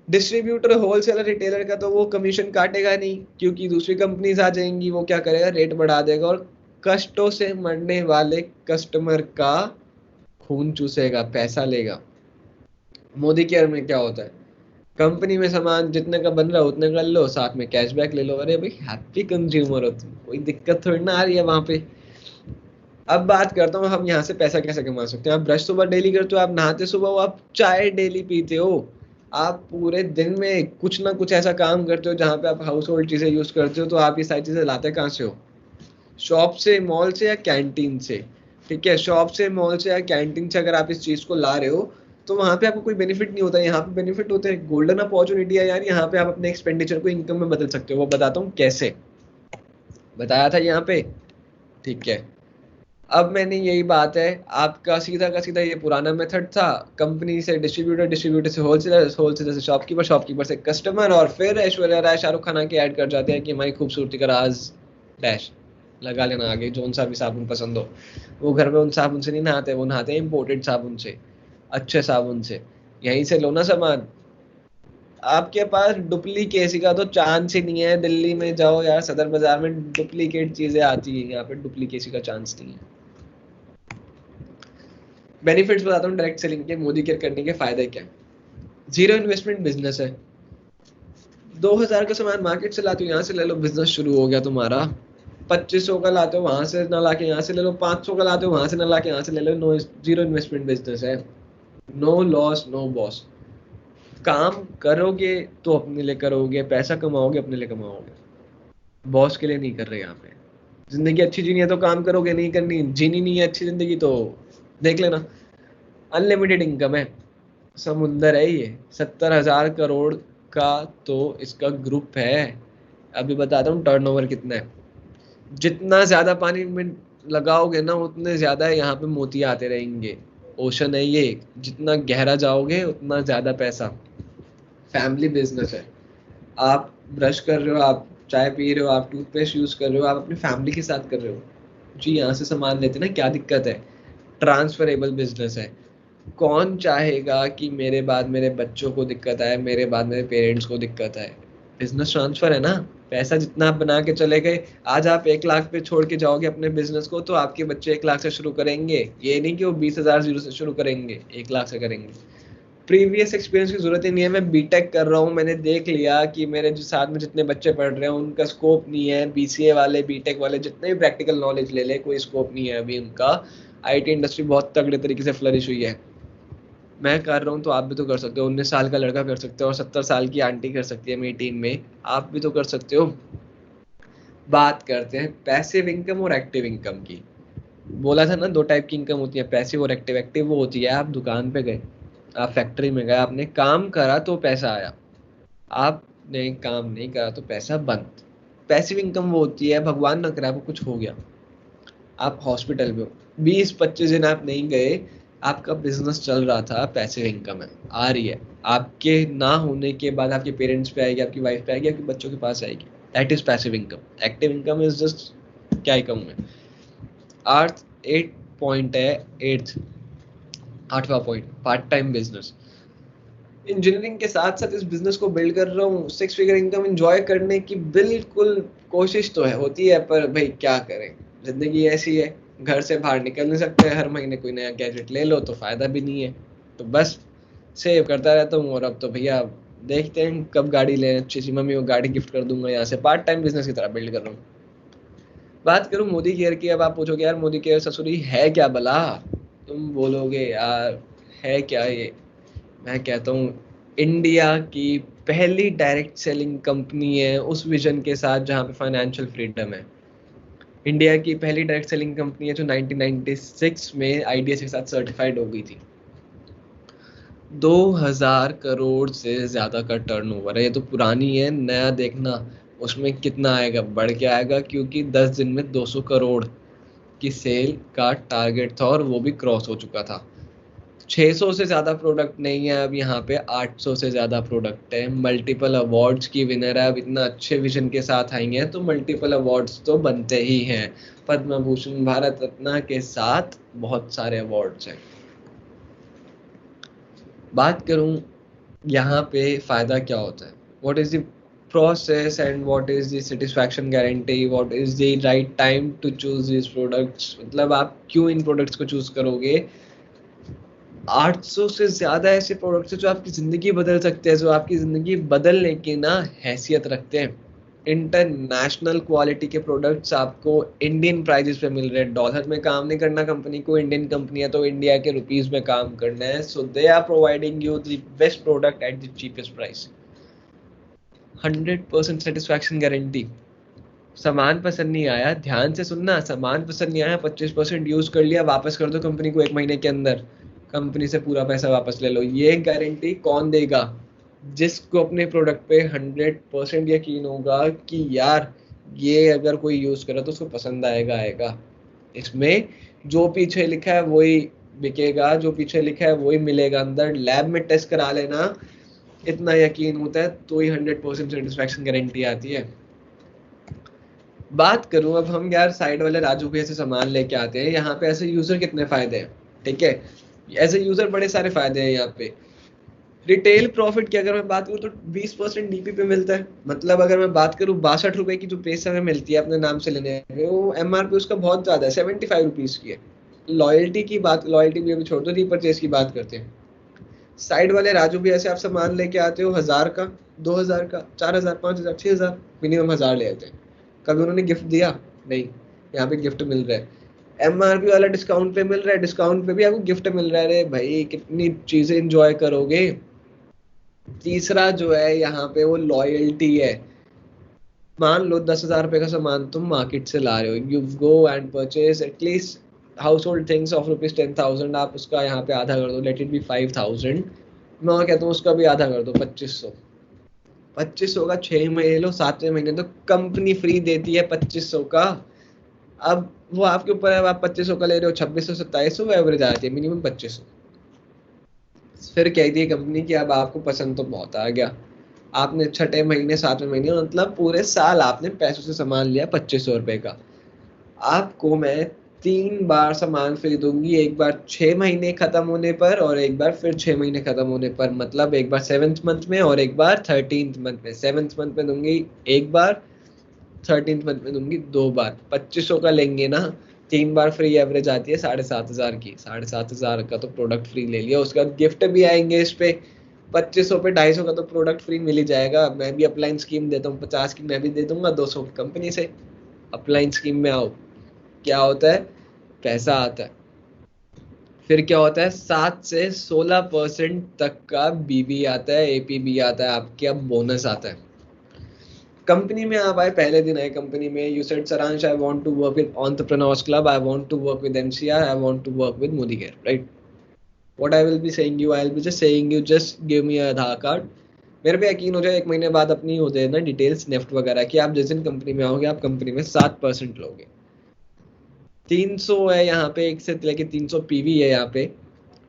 डिस्ट्रीब्यूटर, होलसेलर, रिटेलर का तो वो कमीशन काटेगा नहीं, क्योंकि दूसरी कंपनीज आ जाएंगी। वो क्या करेगा? रेट बढ़ा देगा, और कष्टों से मरने वाले कस्टमर का खून चूसेगा, पैसा लेगा। मोदी केयर में क्या होता है? कंपनी में सामान जितने का बन रहा है उतने कर लो, साथ में कैशबैक ले लो। अरे भाई, हैप्पी कंज्यूमर हो तुम, कोई दिक्कत थोड़ी ना आ रही है वहां पे। अब बात करता हूँ, हम यहाँ से पैसा कैसे कमा सकते हैं। आप ब्रश सुबह डेली करते हो, आप नहाते सुबह हो, आप चाय डेली पीते हो, आप पूरे दिन में कुछ ना कुछ ऐसा काम करते हो जहाँ पे आप हाउस होल्ड चीजें यूज करते हो, तो आप ये सारी चीजें लाते कहाँ से हो? शॉप से, मॉल से, या कैंटीन से। ठीक है, शॉप से, मॉल से, या कैंटीन से अगर आप इस चीज को ला रहे हो, तो वहां पे आपको कोई बेनिफिट नहीं होता। यहाँ पे बेनिफिट होते हैं, गोल्डन अपॉर्चुनिटी है यार। यहाँ पे आप अपने एक्सपेंडिचर को इनकम में बदल सकते हो। वो बताता हूँ कैसे, बताया था यहाँ पे। ठीक है, अब मैंने यही बात है, आपका सीधा का सीधा ये पुराना मेथड था। कंपनी से डिस्ट्रीब्यूटर, डिस्ट्रीब्यूटर से होलसेलर, होलसेलर से शॉपकीपर, शॉपकीपर से कस्टमर, और फिर ऐश्वर्या राय, शाहरुख खान के ऐड कर जाते हैं कि हमारी खूबसूरती का राज डैश। लगा लेना आगे, जो सा भी साबुन पसंद हो। वो घर में उन साबुन से नहीं नहाते, वो नहाते हैं इम्पोर्टेड साबुन से, अच्छे साबुन से। यहीं से लो ना सामान। आपके पास डुप्लीकेसी का तो चांस ही नहीं है। दिल्ली में जाओ यार, सदर बाजार में डुप्लीकेट चीजें आती है, यहाँ पे डुप्लीकेसी का चांस नहीं है। बेनिफिट्स बताता हूँ डायरेक्ट सेलिंग के, मोदी केयर करने के फायदे क्या है। जीरो इन्वेस्टमेंट बिजनेस है। 2,000 का सामान मार्केट से लाते हो, यहाँ से ले लो, बिजनेस शुरू हो गया तुम्हारा। 2500 का लाते हो, वहां से ना लाके यहाँ से ले लो। 500 का लाते हो, वहां से ना लाके यहाँ से ले लो। नो, जीरो इन्वेस्टमेंट बिजनेस है। No loss, no boss. काम करोगे तो अपने लिए करोगे, पैसा कमाओगे अपने लिए कमाओगे, बॉस के लिए नहीं कर रहे यहाँ पे। जिंदगी अच्छी जीनी है तो काम करोगे, नहीं करनी, जीनी नहीं है अच्छी जिंदगी तो देख लेना। अनलिमिटेड इनकम है, समुंदर है ये। 70,000 करोड़ का तो इसका ग्रुप है। अभी बताता हूँ टर्नओवर कितना है। जितना ज्यादा पानी में लगाओगे ना, उतने ज्यादा यहाँ पे मोती आते रहेंगे। ओशन है ये, जितना गहरा जाओगे उतना ज्यादा पैसा। फैमिली बिजनेस है। आप ब्रश कर रहे हो, आप चाय पी रहे हो, आप टूथपेस्ट यूज कर रहे हो, आप अपनी फैमिली के साथ कर रहे हो जी। यहाँ से सामान लेते ना, क्या दिक्कत है? ट्रांसफरेबल बिजनेस है। कौन चाहेगा कि मेरे बाद मेरे बच्चों को दिक्कत आए, मेरे बाद मेरे पेरेंट्स को दिक्कत आए? बिजनेस ट्रांसफर है ना। पैसा जितना आप बना के चले गए, आज आप 1 लाख पे छोड़ के जाओगे अपने बिजनेस को, तो आपके बच्चे 1 लाख से शुरू करेंगे। ये नहीं कि वो 20,000 जीरो से शुरू करेंगे, 1 लाख से करेंगे। प्रीवियस एक्सपीरियंस की जरूरत ही नहीं है। मैं बीटेक कर रहा हूँ, मैंने देख लिया कि मेरे जो साथ में जितने बच्चे पढ़ रहे हैं उनका स्कोप नहीं है। बीसीए वाले, बीटेक वाले, जितने भी प्रैक्टिकल नॉलेज ले ले, कोई स्कोप नहीं है अभी उनका। आईटी इंडस्ट्री बहुत तगड़े तरीके से फ्लरिश हुई है। मैं कर रहा हूँ तो आप भी तो कर सकते हो। 19 साल का लड़का कर सकते हो और 70 साल की आंटी कर सकती है मेरी टीम में, आप भी तो कर सकते हो। बात करते हैं पैसिव इनकम और एक्टिव इनकम की। बोला था ना 2 टाइप की इनकम होती है, पैसिव और एक्टिव। एक्टिव वो होती है, आप दुकान पे गए, आप फैक्ट्री में गए, आपने काम करा तो पैसा आया, आपने काम नहीं करा तो पैसा बंद। पैसिव इनकम वो होती है, भगवान ना करे आपको कुछ हो गया, आप हॉस्पिटल में हो, 20-25 दिन आप नहीं गए, आपका बिजनेस चल रहा था, पैसिव इनकम है, आ रही है। आपके ना होने के बाद आपके पेरेंट्स पे आएगी, आपकी वाइफ पे आएगी, आपके बच्चों के पास आएगी। That is passive income. Active income is just, क्या ही कहूँ मैं। आठ 8 पॉइंट है, 8वां point, part time business. Engineering के साथ साथ इस बिजनेस को बिल्ड कर रहा हूँ। 6 फिगर इनकम एंजॉय करने की बिल्कुल कोशिश तो है, होती है, पर भाई क्या करें, जिंदगी ऐसी है, घर से बाहर निकल नहीं सकते, हर महीने कोई नया गैजेट ले लो तो फायदा भी नहीं है, तो बस सेव करता रहता हूँ। और अब तो भैया देखते हैं कब गाड़ी ले, अच्छी सी मम्मी को गाड़ी गिफ्ट कर दूंगा, यहाँ से पार्ट टाइम बिजनेस की तरह बिल्ड कर रहा हूँ। बात करूं मोदी केयर की, अब आप पूछोगे यार मोदी केयर ससुरी है क्या भला, तुम बोलोगे यार है क्या ये। मैं कहता हूँ इंडिया की पहली डायरेक्ट सेलिंग कंपनी है, उस विजन के साथ जहाँ पे फाइनेंशियल फ्रीडम है। इंडिया की पहली डायरेक्ट सेलिंग कंपनी है जो 1996 में आईडीएस के साथ सर्टिफाइड हो गई थी। 2000 करोड़ से ज्यादा का टर्नओवर है। ये तो पुरानी है, नया देखना उसमें कितना आएगा, बढ़ के आएगा, क्योंकि 10 दिन में 200 करोड़ की सेल का टारगेट था और वो भी क्रॉस हो चुका था। 600 से ज्यादा प्रोडक्ट नहीं है अब यहाँ पे, 800 से ज्यादा प्रोडक्ट है। मल्टीपल अवार्ड्स की विनर है। अब इतना अच्छे विजन के साथ आएंगे तो मल्टीपल अवार्ड्स तो बनते ही हैं। पद्म भूषण, भारत रत्न के साथ बहुत सारे अवार्ड्स हैं। बात करूं यहाँ पे फायदा क्या होता है, what is the process and what is the satisfaction guarantee, what is the right time to choose this products, मतलब आप क्यों इन प्रोडक्ट्स को चूज करोगे। 800 से ज्यादा ऐसे प्रोडक्ट्स हैं जो आपकी जिंदगी बदल सकते हैं, जो आपकी जिंदगी बदलने की ना हैसियत रखते हैं। इंटरनेशनल क्वालिटी के प्रोडक्ट्स आपको इंडियन प्राइजेस पे मिल रहे हैं। डॉलर में काम नहीं करना कंपनी को, इंडियन कंपनी है तो इंडिया के रुपीस में काम करना है। So they are providing you the best product at the cheapest price. 100% satisfaction guarantee. सामान पसंद नहीं आया, ध्यान से सुनना, सामान पसंद नहीं आया, 25% यूज कर लिया, वापस कर दो कंपनी को 1 महीने के अंदर, कंपनी से पूरा पैसा वापस ले लो। ये गारंटी कौन देगा, जिसको अपने प्रोडक्ट पे 100% यकीन होगा कि यार ये अगर कोई यूज करे तो उसको पसंद आएगा। इसमें जो पीछे लिखा है वही बिकेगा, जो पीछे लिखा है वही मिलेगा अंदर। लैब में टेस्ट करा लेना, इतना यकीन होता है तो ही 100% सेटिस्फैक्शन गारंटी आती है। बात करूं अब हम यार साइड वाले राजू भैया से सामान लेके आते हैं, यहाँ पे ऐसे यूजर कितने फायदे हैं, ठीक है, ऐसे यूजर बड़े सारे फायदे हैं यहाँ पे। रिटेल प्रॉफिट की अगर मैं बात करूँ तो 20% डीपी पे मिलता है। मतलब अगर मैं बात करूँ 62 रुपए की जो पेज हमें मिलती है अपने नाम से लेने पे, वो एमआरपी उसका बहुत ज्यादा है, 75 रुपीज की है। लॉयल्टी की बात, लॉयल्टी भी अभी छोड़ दो, रीपरचेज की बात करते हैं। साइड वाले राजू भी ऐसे आप सामान लेके आते हो 1000 का, 2000 का, 4000, 5000, 6000, मिनिमम 1000 ले आते हैं। कभी उन्होंने गिफ्ट दिया नहीं, यहाँ पे गिफ्ट मिल रहा है। एमआरपी वाला डिस्काउंट पे मिल रहा है, डिस्काउंट पे भी आपको गिफ्ट मिल रहा है। अरे भाई कितनी चीजें एंजॉय करोगे। तीसरा जो है यहाँ पे वो लॉयल्टी है। मान लो 10,000 रुपए का सामान तुम मार्केट से ला रहे हो, you go and purchase at least house hold things of ₹10,000, आप उसका यहाँ पे आधा कर दो, लेट इट बी 5,000। मैं कहता हूँ उसका भी आधा कर दो, 2500। 2500 का 6 महीने लो, 7वें महीने तो कंपनी फ्री देती है 2500 का। अब वो आपके ऊपर है, आप 2500 का ले रहे हो, 2600, 2700 एवरेज आ जाती है, मिनिमम 2500। फिर कह दिए कंपनी की अब आपको पसंद तो बहुत आ गया, आपने 6ठे महीने 7वें महीने मतलब पूरे साल आपने पैसों से सामान लिया 2500 रुपए का। आपको मैं 3 बार सामान फ्री दूंगी, एक बार 6 महीने खत्म होने पर और एक बार फिर 6 महीने खत्म होने पर। मतलब एक बार 7th मंथ में और एक बार 13th मंथ में। 7th मंथ में दूंगी एक बार, 13th मंथ में दूंगी 2 बार। 2500 का लेंगे ना, 3 बार फ्री एवरेज आती है 7500 की। 7500 का तो प्रोडक्ट फ्री ले लिया, उसके बाद गिफ्ट भी आएंगे इस पे। 2500 पे 250 का तो प्रोडक्ट फ्री मिल ही जाएगा। मैं भी अपलाइन स्कीम देता हूँ, 50 की मैं भी दे दूंगा, 200 की कंपनी से। अपलाइन स्कीम में आओ, क्या होता है, पैसा आता है। फिर क्या होता है, 7 से 16% तक का बीबी आता है, एपीबी आता है, आपके अब बोनस आता है। कंपनी में आप आए, पहले दिन आए कंपनी में, you said Saransh I want to work with entrepreneurs club, I want to work with MCR, I want to work with Modicare, right? What I will be saying you, I will be just saying you just give me Aadhaar card. मेरे पे यकीन हो जाए, 1 महीने बाद अपनी हो जाए ना डिटेल्स नेफ्ट वगैरह की, आप जिस दिन कंपनी में आओगे आप कंपनी में 7% लोगे। 300 है यहाँ पे, 1 से लेके 300 पीवी है यहाँ पे,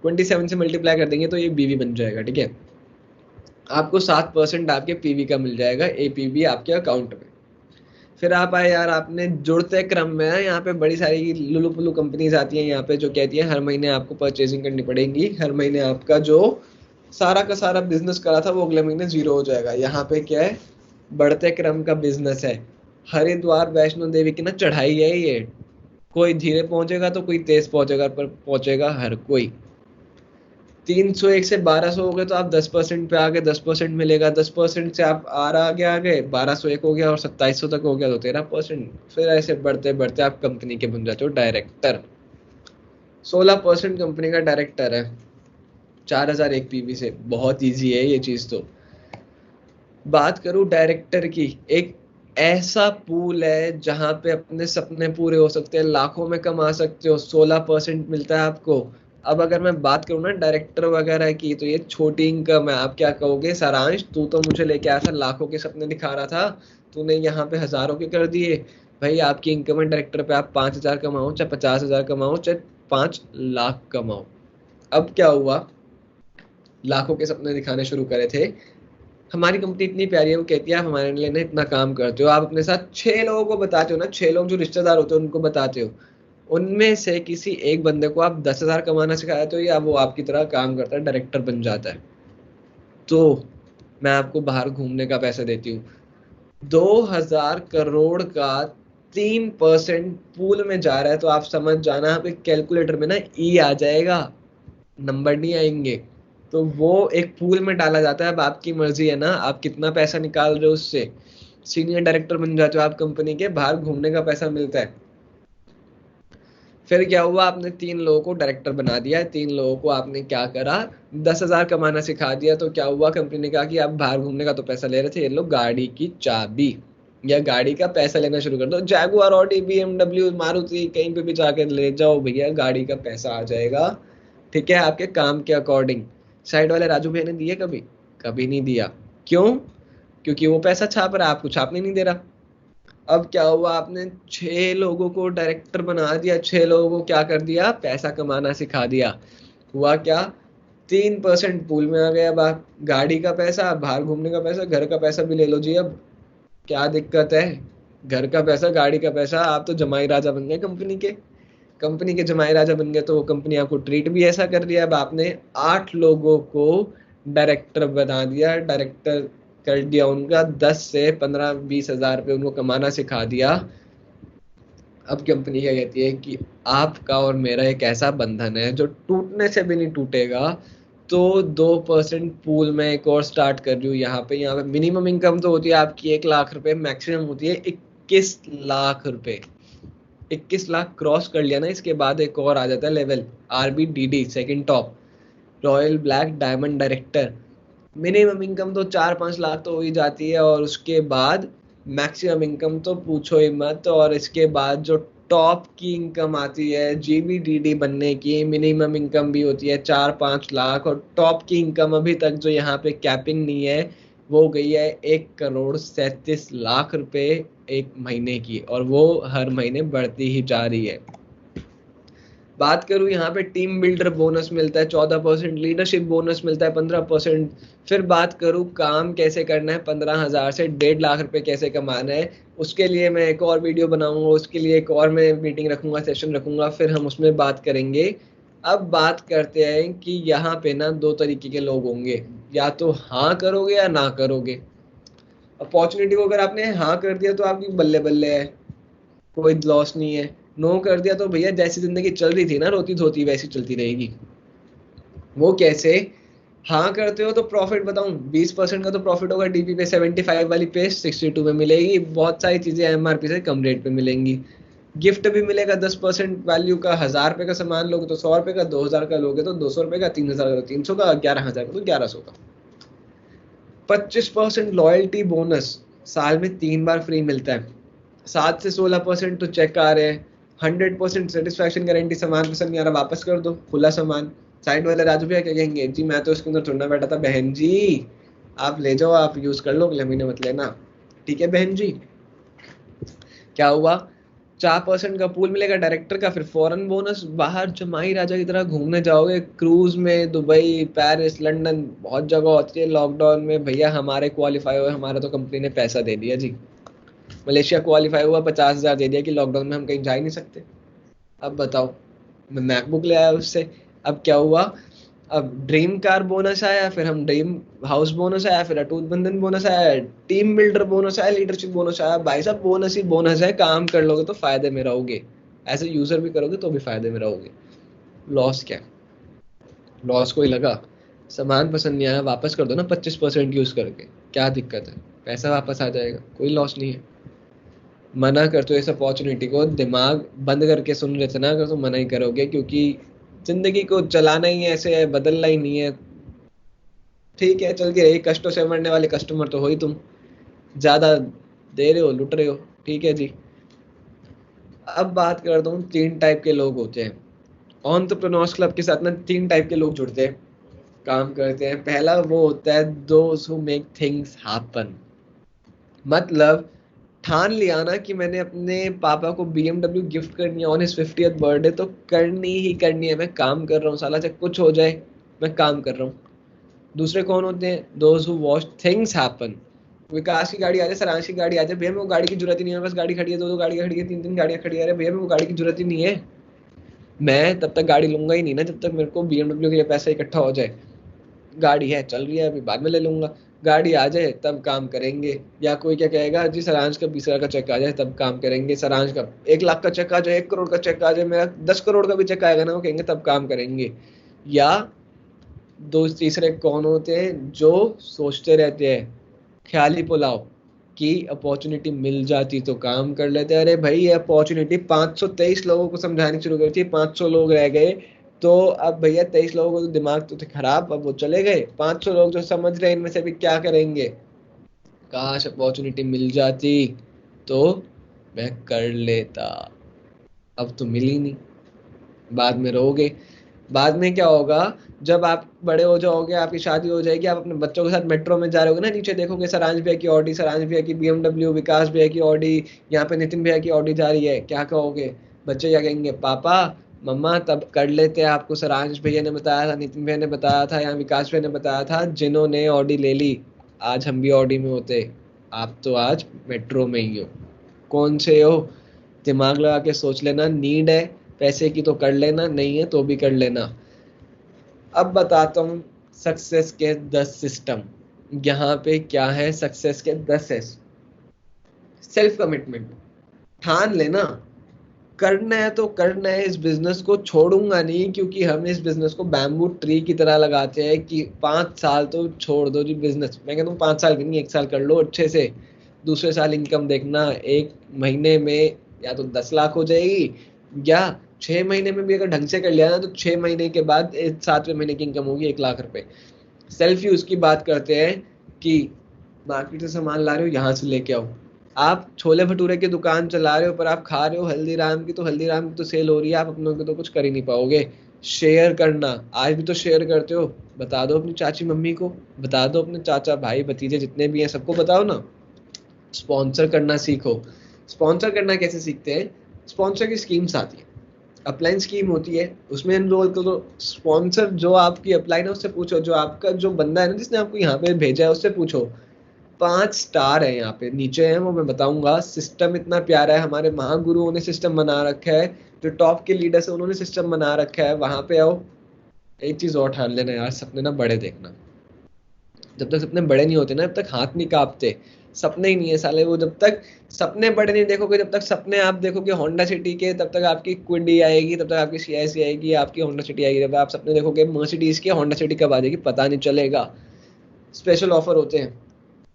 27 से मल्टीप्लाई कर देंगे तो ये बीवी बन जाएगा, ठीक है? आपको 7% आपके पीवी का मिल जाएगा, एपीवी आपके अकाउंट में। फिर आप आए यार, आपने जुड़ते क्रम में है, यहाँ पे बड़ी सारी लुलु पुलु कंपनीज आती हैं यहाँ पे, जो कहती है हर महीने आपको परचेजिंग करनी पड़ेगी, हर महीने आपका जो सारा का सारा बिजनेस करा था वो अगले महीने जीरो हो जाएगा। यहाँ पे क्या है, बढ़ते क्रम का बिजनेस है। हरिद्वार वैष्णो देवी की ना चढ़ाई है ये, कोई धीरे पहुंचेगा तो कोई तेज पहुंचेगा, पर पहुंचेगा हर कोई। 301 से 1200 हो गए तो आप 10% पे आ गए, 10% मिलेगा। 10% से आप और आगे आ गए, 1201 हो गया और 2700 तक हो गया तो 13%। फिर ऐसे बढ़ते बढ़ते आप कंपनी के बन जाते हो डायरेक्टर। 16% कंपनी का डायरेक्टर है, 4001 पीवी से। बहुत ईजी है ये चीज। तो बात करूं डायरेक्टर की, एक ऐसा पूल है जहां पे अपने सपने पूरे हो सकते हैं, लाखों में कमा सकते हो, 16% मिलता है आपको। अब अगर मैं बात करूँ ना डायरेक्टर वगैरह की, तो ये छोटी इनकम है। आप क्या कहोगे, सारांश तू तो मुझे लेके आया था, लाखों के सपने दिखा रहा था, तूने यहाँ पे हजारों के कर दिए। भाई आपकी इनकम है डायरेक्टर पे, आप 5000 कमाओ चाहे 50,000 कमाओ चाहे 5 लाख कमाओ। अब क्या हुआ, लाखों के सपने दिखाने शुरू करे थे। हमारी कंपनी इतनी प्यारी है, वो कहती है आप हमारे लिए ना इतना काम करते हो, आप अपने साथ 6 लोगों को बताते हो ना, 6 लोग जो रिश्तेदार होते हैं उनको बताते हो, उनमें से किसी एक बंदे को आप 10,000 कमाना सिखाते हो, या वो आपकी तरह काम करता है, डायरेक्टर बन जाता है। तो मैं आपको बाहर घूमने का पैसा देती हूँ, 2,000 करोड़ का 3% पूल में जा रहा है, तो आप समझ जाना, आप एक कैलकुलेटर में ना ई आ जाएगा, नंबर नहीं आएंगे। तो वो एक पूल में डाला जाता है। अब आपकी मर्जी है ना, आप कितना पैसा निकाल रहे हो उससे। सीनियर डायरेक्टर बन जाते हो आप कंपनी के, बाहर घूमने का पैसा मिलता है। फिर क्या हुआ, आपने 3 लोगों को डायरेक्टर बना दिया, 3 लोगों को आपने क्या करा, 10,000 कमाना सिखा दिया। तो क्या हुआ, कंपनी ने कहा कि आप बाहर घूमने का तो पैसा ले रहे थे, ये लो गाड़ी की चाबी या गाड़ी का पैसा लेना शुरू कर दो। जैगुआर, ऑडी, बीएमडब्ल्यू, मारुति, कहीं पे भी जाके ले जाओ भैया, गाड़ी का पैसा आ जाएगा, ठीक है, आपके काम के अकॉर्डिंग। साइड वाले राजू भैया ने दिए कभी? कभी नहीं दिया। क्यों? क्योंकि वो पैसा छाप रहा है, आपको छापने नहीं दे रहा। अब क्या हुआ, आपने 6 लोगों को डायरेक्टर बना दिया, 6 लोगों को क्या कर दिया, पैसा कमाना सिखा दिया। हुआ क्या, 3% पूल में आ गया। अब आप गाड़ी का पैसा, बाहर घूमने का पैसा, घर का पैसा भी ले लो जी। अब क्या दिक्कत है, घर का पैसा, गाड़ी का पैसा, आप तो जमाई राजा बन गए कंपनी के। कंपनी के जमाई राजा बन गए तो वो कंपनी आपको ट्रीट भी ऐसा कर दिया। अब आपने 8 लोगों को डायरेक्टर बना दिया, डायरेक्टर कर दिया उनका, 10 से 15-20 हजार रुपये उनको कमाना सिखा दिया। अब कंपनी क्या कहती है कि आपका और मेरा एक ऐसा बंधन है जो टूटने से भी नहीं टूटेगा। तो 2% पूल में एक और स्टार्ट कर रही हूँ यहाँ पे मिनिमम इनकम तो होती है आपकी 1 लाख रुपए, मैक्सिमम होती है 21 लाख रुपए। 21 लाख क्रॉस कर लिया ना, इसके बाद एक और आ जाता है level, RBDD, second top, royal black diamond director. Minimum income तो 4-5 लाख तो हो ही जाती है, और उसके बाद मैक्सिमम इनकम तो पूछो ही मत। और इसके बाद जो टॉप की इनकम आती है GBDD बनने की, मिनिमम इनकम भी होती है 4-5 लाख, और टॉप की इनकम अभी तक जो यहाँ पे कैपिंग नहीं है वो गई है 1 करोड़ 37 लाख रुपए एक महीने की, और वो हर महीने बढ़ती ही जा रही है। बात करूं यहाँ पे टीम बिल्डर बोनस मिलता है 14%, लीडरशिप बोनस मिलता है 15%। फिर बात करूं काम कैसे करना है, 15,000 से 1.5 लाख रुपए कैसे कमाना है, उसके लिए मैं एक और वीडियो बनाऊंगा, उसके लिए एक और मैं मीटिंग रखूंगा, सेशन रखूंगा, फिर हम उसमें बात करेंगे। अब बात करते हैं कि यहाँ पे ना 2 तरीके के लोग होंगे, या तो हाँ करोगे या ना करोगे। अपॉर्चुनिटी को अगर आपने हाँ कर दिया तो आपकी बल्ले बल्ले है, कोई लॉस नहीं है। नो कर दिया तो भैया जैसी जिंदगी चल रही थी ना रोती धोती वैसी चलती रहेगी। वो कैसे? हाँ करते हो तो प्रॉफिट बताऊं, 20% का तो प्रॉफिट होगा डीपी पे, 75 वाली पे 62 में मिलेगी, बहुत सारी चीजें एमआरपी से कम रेट पे मिलेंगी। गिफ्ट भी मिलेगा 10% वैल्यू का, 1000 रुपए का सामान लोगे तो 100 रुपए का, 2000 का लोगे तो 200 रुपए का, 3000 का तो 300 का, 11000 का तो 1100 का। 25% लॉयल्टी बोनस, साल में 3 बार फ्री मिलता है। 7 से 16% तो चेक आ रहे हैं। 100% सेटिस्फैक्शन गारंटी, सामान पसंद नहीं आ रहा वापस कर दो, खुला सामान। साइड वाले राजू भैया क्या कहेंगे, जी मैं तो इसके अंदर थोड़ा बैठा था, बहन जी आप ले जाओ, आप यूज कर लो, अगले महीने मत लेना। ठीक है बहन जी। क्या हुआ? 4% का पूल मिलेगा डायरेक्टर का, फिर फॉरेन बोनस, बाहर जमाई राजा की तरह घूमने जाओगे क्रूज में, दुबई, पेरिस, लंदन, बहुत जगह होती है। लॉकडाउन में भैया हमारे क्वालिफाई हुए, हमारा तो कंपनी ने पैसा दे दिया जी। मलेशिया क्वालिफाई हुआ, 50,000 दे दिया कि लॉकडाउन में हम कहीं जा ही नहीं सकते। अब बताओ, मैं मैकबुक ले आया उससे। अब क्या हुआ? अब ड्रीम कार बोनस आया, फिर हम ड्रीम हाउस बोनस आया, फिर अटूट बंधन बोनस आया, टीम बिल्डर बोनस आया, लीडरशिप बोनस आया। भाई साहब बोनस ही बोनस है, काम कर लोगे तो फायदे में रहोगे, ऐसे यूजर भी करोगे तो भी फायदे में रहोगे। लॉस क्या? लॉस कोई लगा? सामान पसंद नहीं आया वापस कर दो ना 25% यूज करके, क्या दिक्कत है? पैसा वापस आ जाएगा, कोई लॉस नहीं है। मना करते हो इस अपॉर्चुनिटी को, दिमाग बंद करके सुन रहे थे ना, अगर तुम मना ही करोगे, क्योंकि जिंदगी को चलाना ही ऐसे है, बदलना ही नहीं है। ठीक है चल के रही, कष्टों से मरने वाले कस्टमर तो हो ही तुम, ज्यादा दे रहे हो, लुट रहे हो। ठीक है जी। अब बात करता हूँ, 3 टाइप के लोग होते हैं एंटरप्रेन्योर्स क्लब के साथ ना। 3 टाइप के लोग जुड़ते हैं, काम करते हैं। पहला वो होता है those who make things happen. मतलब ठान लिया ना कि मैंने अपने पापा को BMW गिफ्ट करनी है ऑन हिज 50th बर्थडे, तो करनी ही करनी है। मैं काम कर रहा हूँ साला, चाहे कुछ हो जाए मैं काम कर रहा हूँ। दूसरे कौन होते हैं? Those who watch things happen. विकास की गाड़ी आ जाए, सरांश की गाड़ी आ जाए, भैया मेरे को गाड़ी की जरूरत ही नहीं है, बस गाड़ी खड़ी है, 2-2 गाड़ियां खड़ी है, 3-3 गाड़ियां खड़ी है, भैया मेरे को गाड़ी की जरूरत ही नहीं है। मैं तब तक गाड़ी लूंगा ही नहीं ना जब तक मेरे को BMW के लिए पैसा इकट्ठा हो जाए। गाड़ी है चल रही है अभी, बाद में ले लूंगा। गाड़ी आ जाए तब काम करेंगे। या कोई क्या कहेगा, जी सारांश का 20,000 का चेक आ जाए तब काम करेंगे। सारांश का 1 लाख का चेक आ जाए, 1 करोड़ का चेक आ जाए, मेरा 10 करोड़ का भी चेक आएगा ना, वो कहेंगे तब काम करेंगे। या दो तीसरे कौन होते हैं? जो सोचते रहते हैं ख्याली पुलाव, कि अपॉर्चुनिटी मिल जाती तो काम कर लेते। अरे भाई ये अपॉर्चुनिटी 523 लोगों को समझानी शुरू करी थी, 500 लोग रह गए। तो अब भैया 23 लोगों को तो दिमाग तो थे खराब, अब वो चले गए। 500 लोग जो समझ रहे हैं इनमें से भी क्या करेंगे? काश अपॉर्चुनिटी मिल जाती तो मैं कर लेता, अब तो मिली नहीं, बाद में रहोगे। बाद में क्या होगा? जब आप बड़े हो जाओगे, आपकी शादी हो जाएगी, आप अपने बच्चों के साथ मेट्रो में जा रहे होगे ना, नीचे देखोगे सरांश भैया की ऑडी, सरांश भैया की BMW, विकास भैया की ऑडी, यहाँ पे नितिन भैया की ऑडी जा रही है, क्या कहोगे? बच्चे क्या कहेंगे? पापा मम्मा तब कर लेते, आपको सरांश भैया ने बताया था, नितिन भैया ने बताया था, या विकास भैया ने बताया था, जिन्होंने ऑडी ले ली। आज हम भी ऑडी में होते, आप तो आज मेट्रो में ही हो। कौन से हो? दिमाग लगा के सोच लेना, नीड है पैसे की तो कर लेना, नहीं है तो भी कर लेना। अब बताता हूँ सक्सेस के 10 सिस्टम। यहाँ पे क्या है सक्सेस के 10 है। सेल्फ कमिटमेंट, ठान लेना, करना है तो करना है, इस बिजनेस को छोड़ूंगा नहीं, क्योंकि हम इस बिजनेस को बैम्बू ट्री की तरह लगाते हैं कि 5 साल तो छोड़ दो जी बिजनेस। मैं कहता हूँ 5 साल भी नहीं, 1 साल कर लो अच्छे से, दूसरे साल इनकम देखना। एक महीने में या तो 10 लाख हो जाएगी, या 6 महीने में भी अगर ढंग से कर लिया ना तो 6 महीने के बाद 7वें महीने की इनकम होगी 1 लाख रुपए। सेल्फ यूज की बात करते हैं कि मार्केट से सामान ला रहे हो, यहाँ से लेके आओ। आप छोले भटूरे की दुकान चला रहे हो पर आप खा रहे हो हल्दीराम की, तो हल्दीराम की तो सेल हो रही है, आप अपनों की तो कुछ कर ही नहीं पाओगे। शेयर करना, आज भी तो शेयर करते हो, बता दो अपनी चाची मम्मी को, बता दो अपने चाचा भाई भतीजे जितने भी हैं सबको बताओ ना। स्पॉन्सर करना सीखो। स्पॉन्सर करना कैसे सीखते हैं? स्पॉन्सर की स्कीम्स आती है, अपलाइन स्कीम होती है, उसमें एनरोल करो। स्पॉन्सर जो आपकी अपलाइन है उससे पूछो, जो आपका जो बंदा है ना जिसने आपको यहाँ पे भेजा है उससे पूछो। 5 स्टार है यहाँ पे, नीचे है वो मैं बताऊंगा। सिस्टम इतना प्यारा है, हमारे महागुरुओं ने सिस्टम बना रखा है, जो टॉप के लीडर्स है उन्होंने सिस्टम बना रखा है, वहां पे आओ। एक चीज और ठान लेना यार, सपने ना बड़े देखना। जब तक सपने बड़े नहीं होते ना तब तक हाथ नहीं कांपते। सपने ही नहीं है साले वो। जब तक सपने बड़े नहीं देखोगे, जब तक सपने आप देखोगे होंडा सिटी के, तब तक आपकी क्विडी आएगी, तब तक आपकी सीआईसी आएगी, आपकी होंडा सिटी आएगी। जब आप सपने देखोगे मर्सिडीज के, होंडा सिटी कब आ जाएगी पता नहीं चलेगा। स्पेशल ऑफर होते हैं,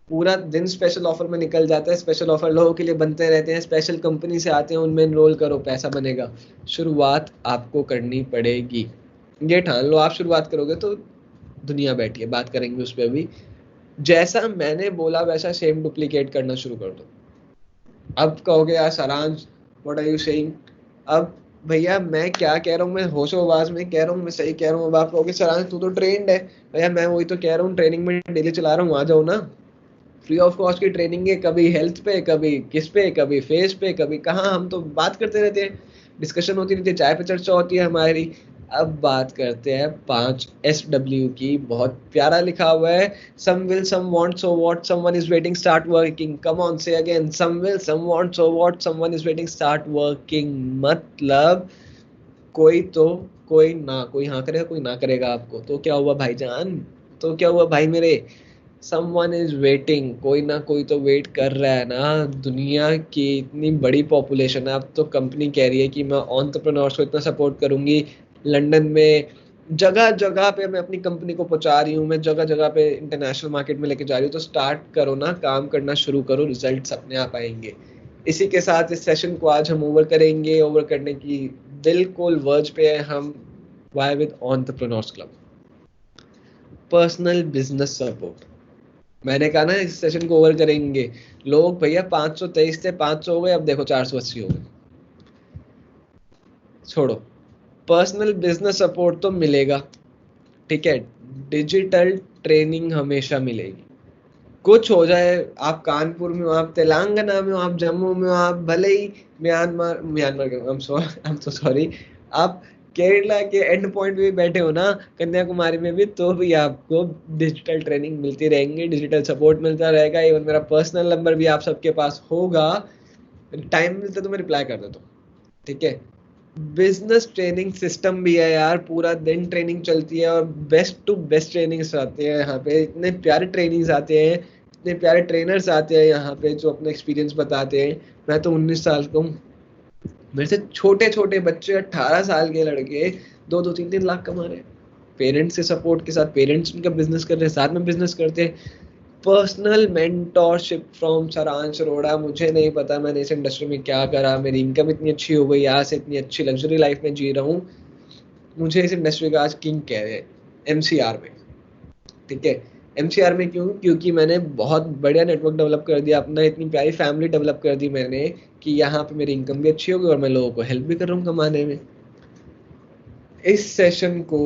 पूरा दिन स्पेशल ऑफर में निकल जाता है, स्पेशल ऑफर लोगों के लिए बनते रहते हैं, स्पेशल कंपनी से आते हैं, उनमें एनरोल करो पैसा बनेगा। शुरुआत आपको करनी पड़ेगी, ये ठान लो। आप शुरुआत करोगे तो दुनिया बैठी है, बात करेंगे उस पर भी। जैसा मैंने बोला वैसा सेम डुप्लीकेट करना शुरू कर दो। अब कहोगे यार सारांश व्हाट आर यू सेइंग, अब भैया मैं क्या कह रहा हूँ, मैं होशो आवाज में कह रहा हूँ, मैं सही कह रहा हूँ। अब आप कहोगे सारांश तू तो ट्रेंड है। भैया मैं वही तो कह रहा हूँ, ट्रेनिंग में डेली चला रहा हूँ, आ जाओ ना। फ्री ऑफ कॉस्ट की ट्रेनिंग है, कभी हेल्थ पे, कभी किस पे, कभी फेस पे, कभी कहाँ। हम तो बात करते रहते हैं, डिस्कशन होती रहती है, चाय पे चर्चा होती है हमारी। अब बात करते हैं 5SW की, बहुत प्यारा लिखा हुआ है। Some will, some want, so what, someone is waiting, start working. Come on say again, some will, some want, so what, someone is waiting, start working. मतलब कोई तो, कोई ना कोई हाँ करेगा, कोई ना करेगा आपको, तो क्या हुआ भाईजान, तो क्या हुआ भाई मेरे। समवन इज वेटिंग, कोई ना कोई तो वेट कर रहा है ना। दुनिया की इतनी बड़ी पॉपुलेशन है, अब तो कंपनी कह रही है कि मैं एंटरप्रेन्योर्स को इतना सपोर्ट करूंगी। लंदन में जगह जगह पे मैं अपनी कंपनी को पहुंचा रही हूँ, मैं जगह जगह पे इंटरनेशनल मार्केट में लेके जा रही हूँ। तो स्टार्ट करो ना, काम करना शुरू करो, रिजल्ट अपने आप आएंगे। इसी के साथ इस सेशन को आज हम ओवर करेंगे। ओवर करने की बिल्कुल वर्ज पे है हम, why with entrepreneurs club, personal business support. मैंने कहा ना इस सेशन को ओवर करेंगे। लोग भैया 523 थे, 500 हो गए, अब देखो 480 हो गए। छोड़ो, पर्सनल बिजनेस सपोर्ट तो मिलेगा, ठीक है। डिजिटल ट्रेनिंग हमेशा मिलेगी। कुछ हो जाए, आप कानपुर में हो, आप तेलंगाना में हो, आप जम्मू में हो, आप भले ही म्यांमार म्यांमार के, आई एम सो सॉरी, आप केरला के एंड पॉइंट पे बैठे हो ना, कन्याकुमारी में भी, तो भी आपको डिजिटल ट्रेनिंग मिलती रहेंगी, डिजिटल सपोर्ट मिलता रहेगा। इवन मेरा पर्सनल नंबर भी आप सबके पास होगा, टाइम मिलता तो मैं रिप्लाई कर देता हूँ, ठीक है। बिजनेस ट्रेनिंग सिस्टम भी है यार, पूरा दिन ट्रेनिंग चलती है, और बेस्ट टू बेस्ट ट्रेनिंग्स आते हैं यहाँ पे। इतने प्यारे ट्रेनिंग्स आते हैं, इतने प्यारे ट्रेनर्स आते हैं यहाँ पे जो अपना एक्सपीरियंस बताते हैं। मैं तो 19 साल का हूँ, मेरे से छोटे छोटे बच्चे 18 साल के लड़के 2-2 3-3 लाख कमा रहे हैं, पेरेंट्स के सपोर्ट के साथ। पेरेंट्स उनका बिजनेस कर रहे हैं, साथ में बिजनेस करते हैं। पर्सनल मेंटोरशिप फ्रॉम सारांश अरोड़ा। मुझे नहीं पता मैंने इस इंडस्ट्री में क्या करा, मेरी इनकम इतनी अच्छी हो गई, आज से इतनी अच्छी लग्जरी लाइफ में जी रहा हूँ। मुझे इस इंडस्ट्री का आज किंग कह रहे हैं, एमसीआर में, ठीक है। एमसीआर में क्यों? क्योंकि मैंने बहुत बढ़िया नेटवर्क डेवलप कर दिया अपना, इतनी प्यारी फैमिली डेवलप कर दी मैंने कि यहाँ पे मेरी इनकम भी अच्छी होगी और मैं लोगों को हेल्प भी कर रहा हूँ कमाने में। इस सेशन को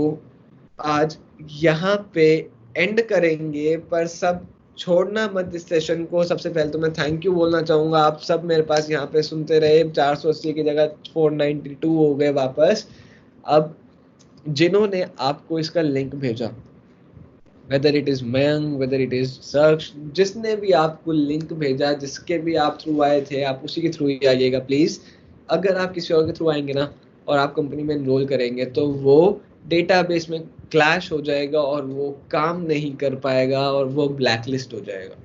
आज यहाँ पे एंड करेंगे, पर सब छोड़ना मत इस सेशन को। सबसे पहले तो मैं थैंक यू बोलना चाहूंगा, आप सब मेरे पास यहाँ पे सुनते रहे। 480 की जगह 492 हो गए वापस। अब जिन्होंने आपको इसका लिंक भेजा, whether it is Mayank, whether it is search, जिसने भी आपको लिंक भेजा, जिसके भी आप थ्रू आए थे, आप उसी के थ्रू ही आइएगा प्लीज। अगर आप किसी और के थ्रू आएंगे ना और आप कंपनी में एनरोल करेंगे तो वो डेटाबेस में क्लैश हो जाएगा और वो काम नहीं कर पाएगा और वो ब्लैकलिस्ट हो जाएगा।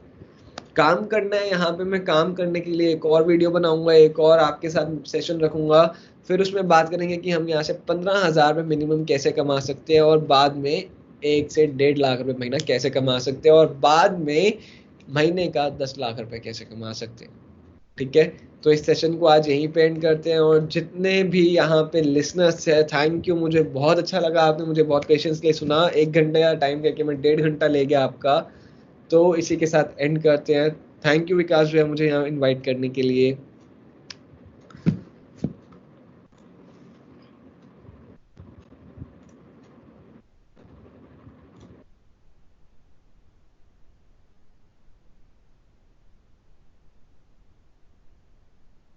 काम करना है यहाँ पे, मैं काम करने के लिए एक और वीडियो बनाऊंगा, एक और आपके साथ सेशन रखूंगा, फिर उसमें बात करेंगे कि हम यहाँ से 15,000 में मिनिमम कैसे कमा सकते हैं, और बाद में 1 से 1.5 लाख रुपए महीना कैसे कमा सकते हैं, और बाद में महीने का 10 लाख रुपए कैसे कमा सकते हैं, ठीक है। तो इस सेशन को आज यहीं पे एंड करते हैं। और जितने भी यहाँ पे लिसनर्स है, थैंक यू, मुझे बहुत अच्छा लगा, आपने मुझे बहुत पेशेंस के सुना। 1 घंटे का टाइम करके मैं 1.5 घंटा ले गया आपका। तो इसी के साथ एंड करते हैं। थैंक यू विकास भैया मुझे यहाँ इनवाइट करने के लिए।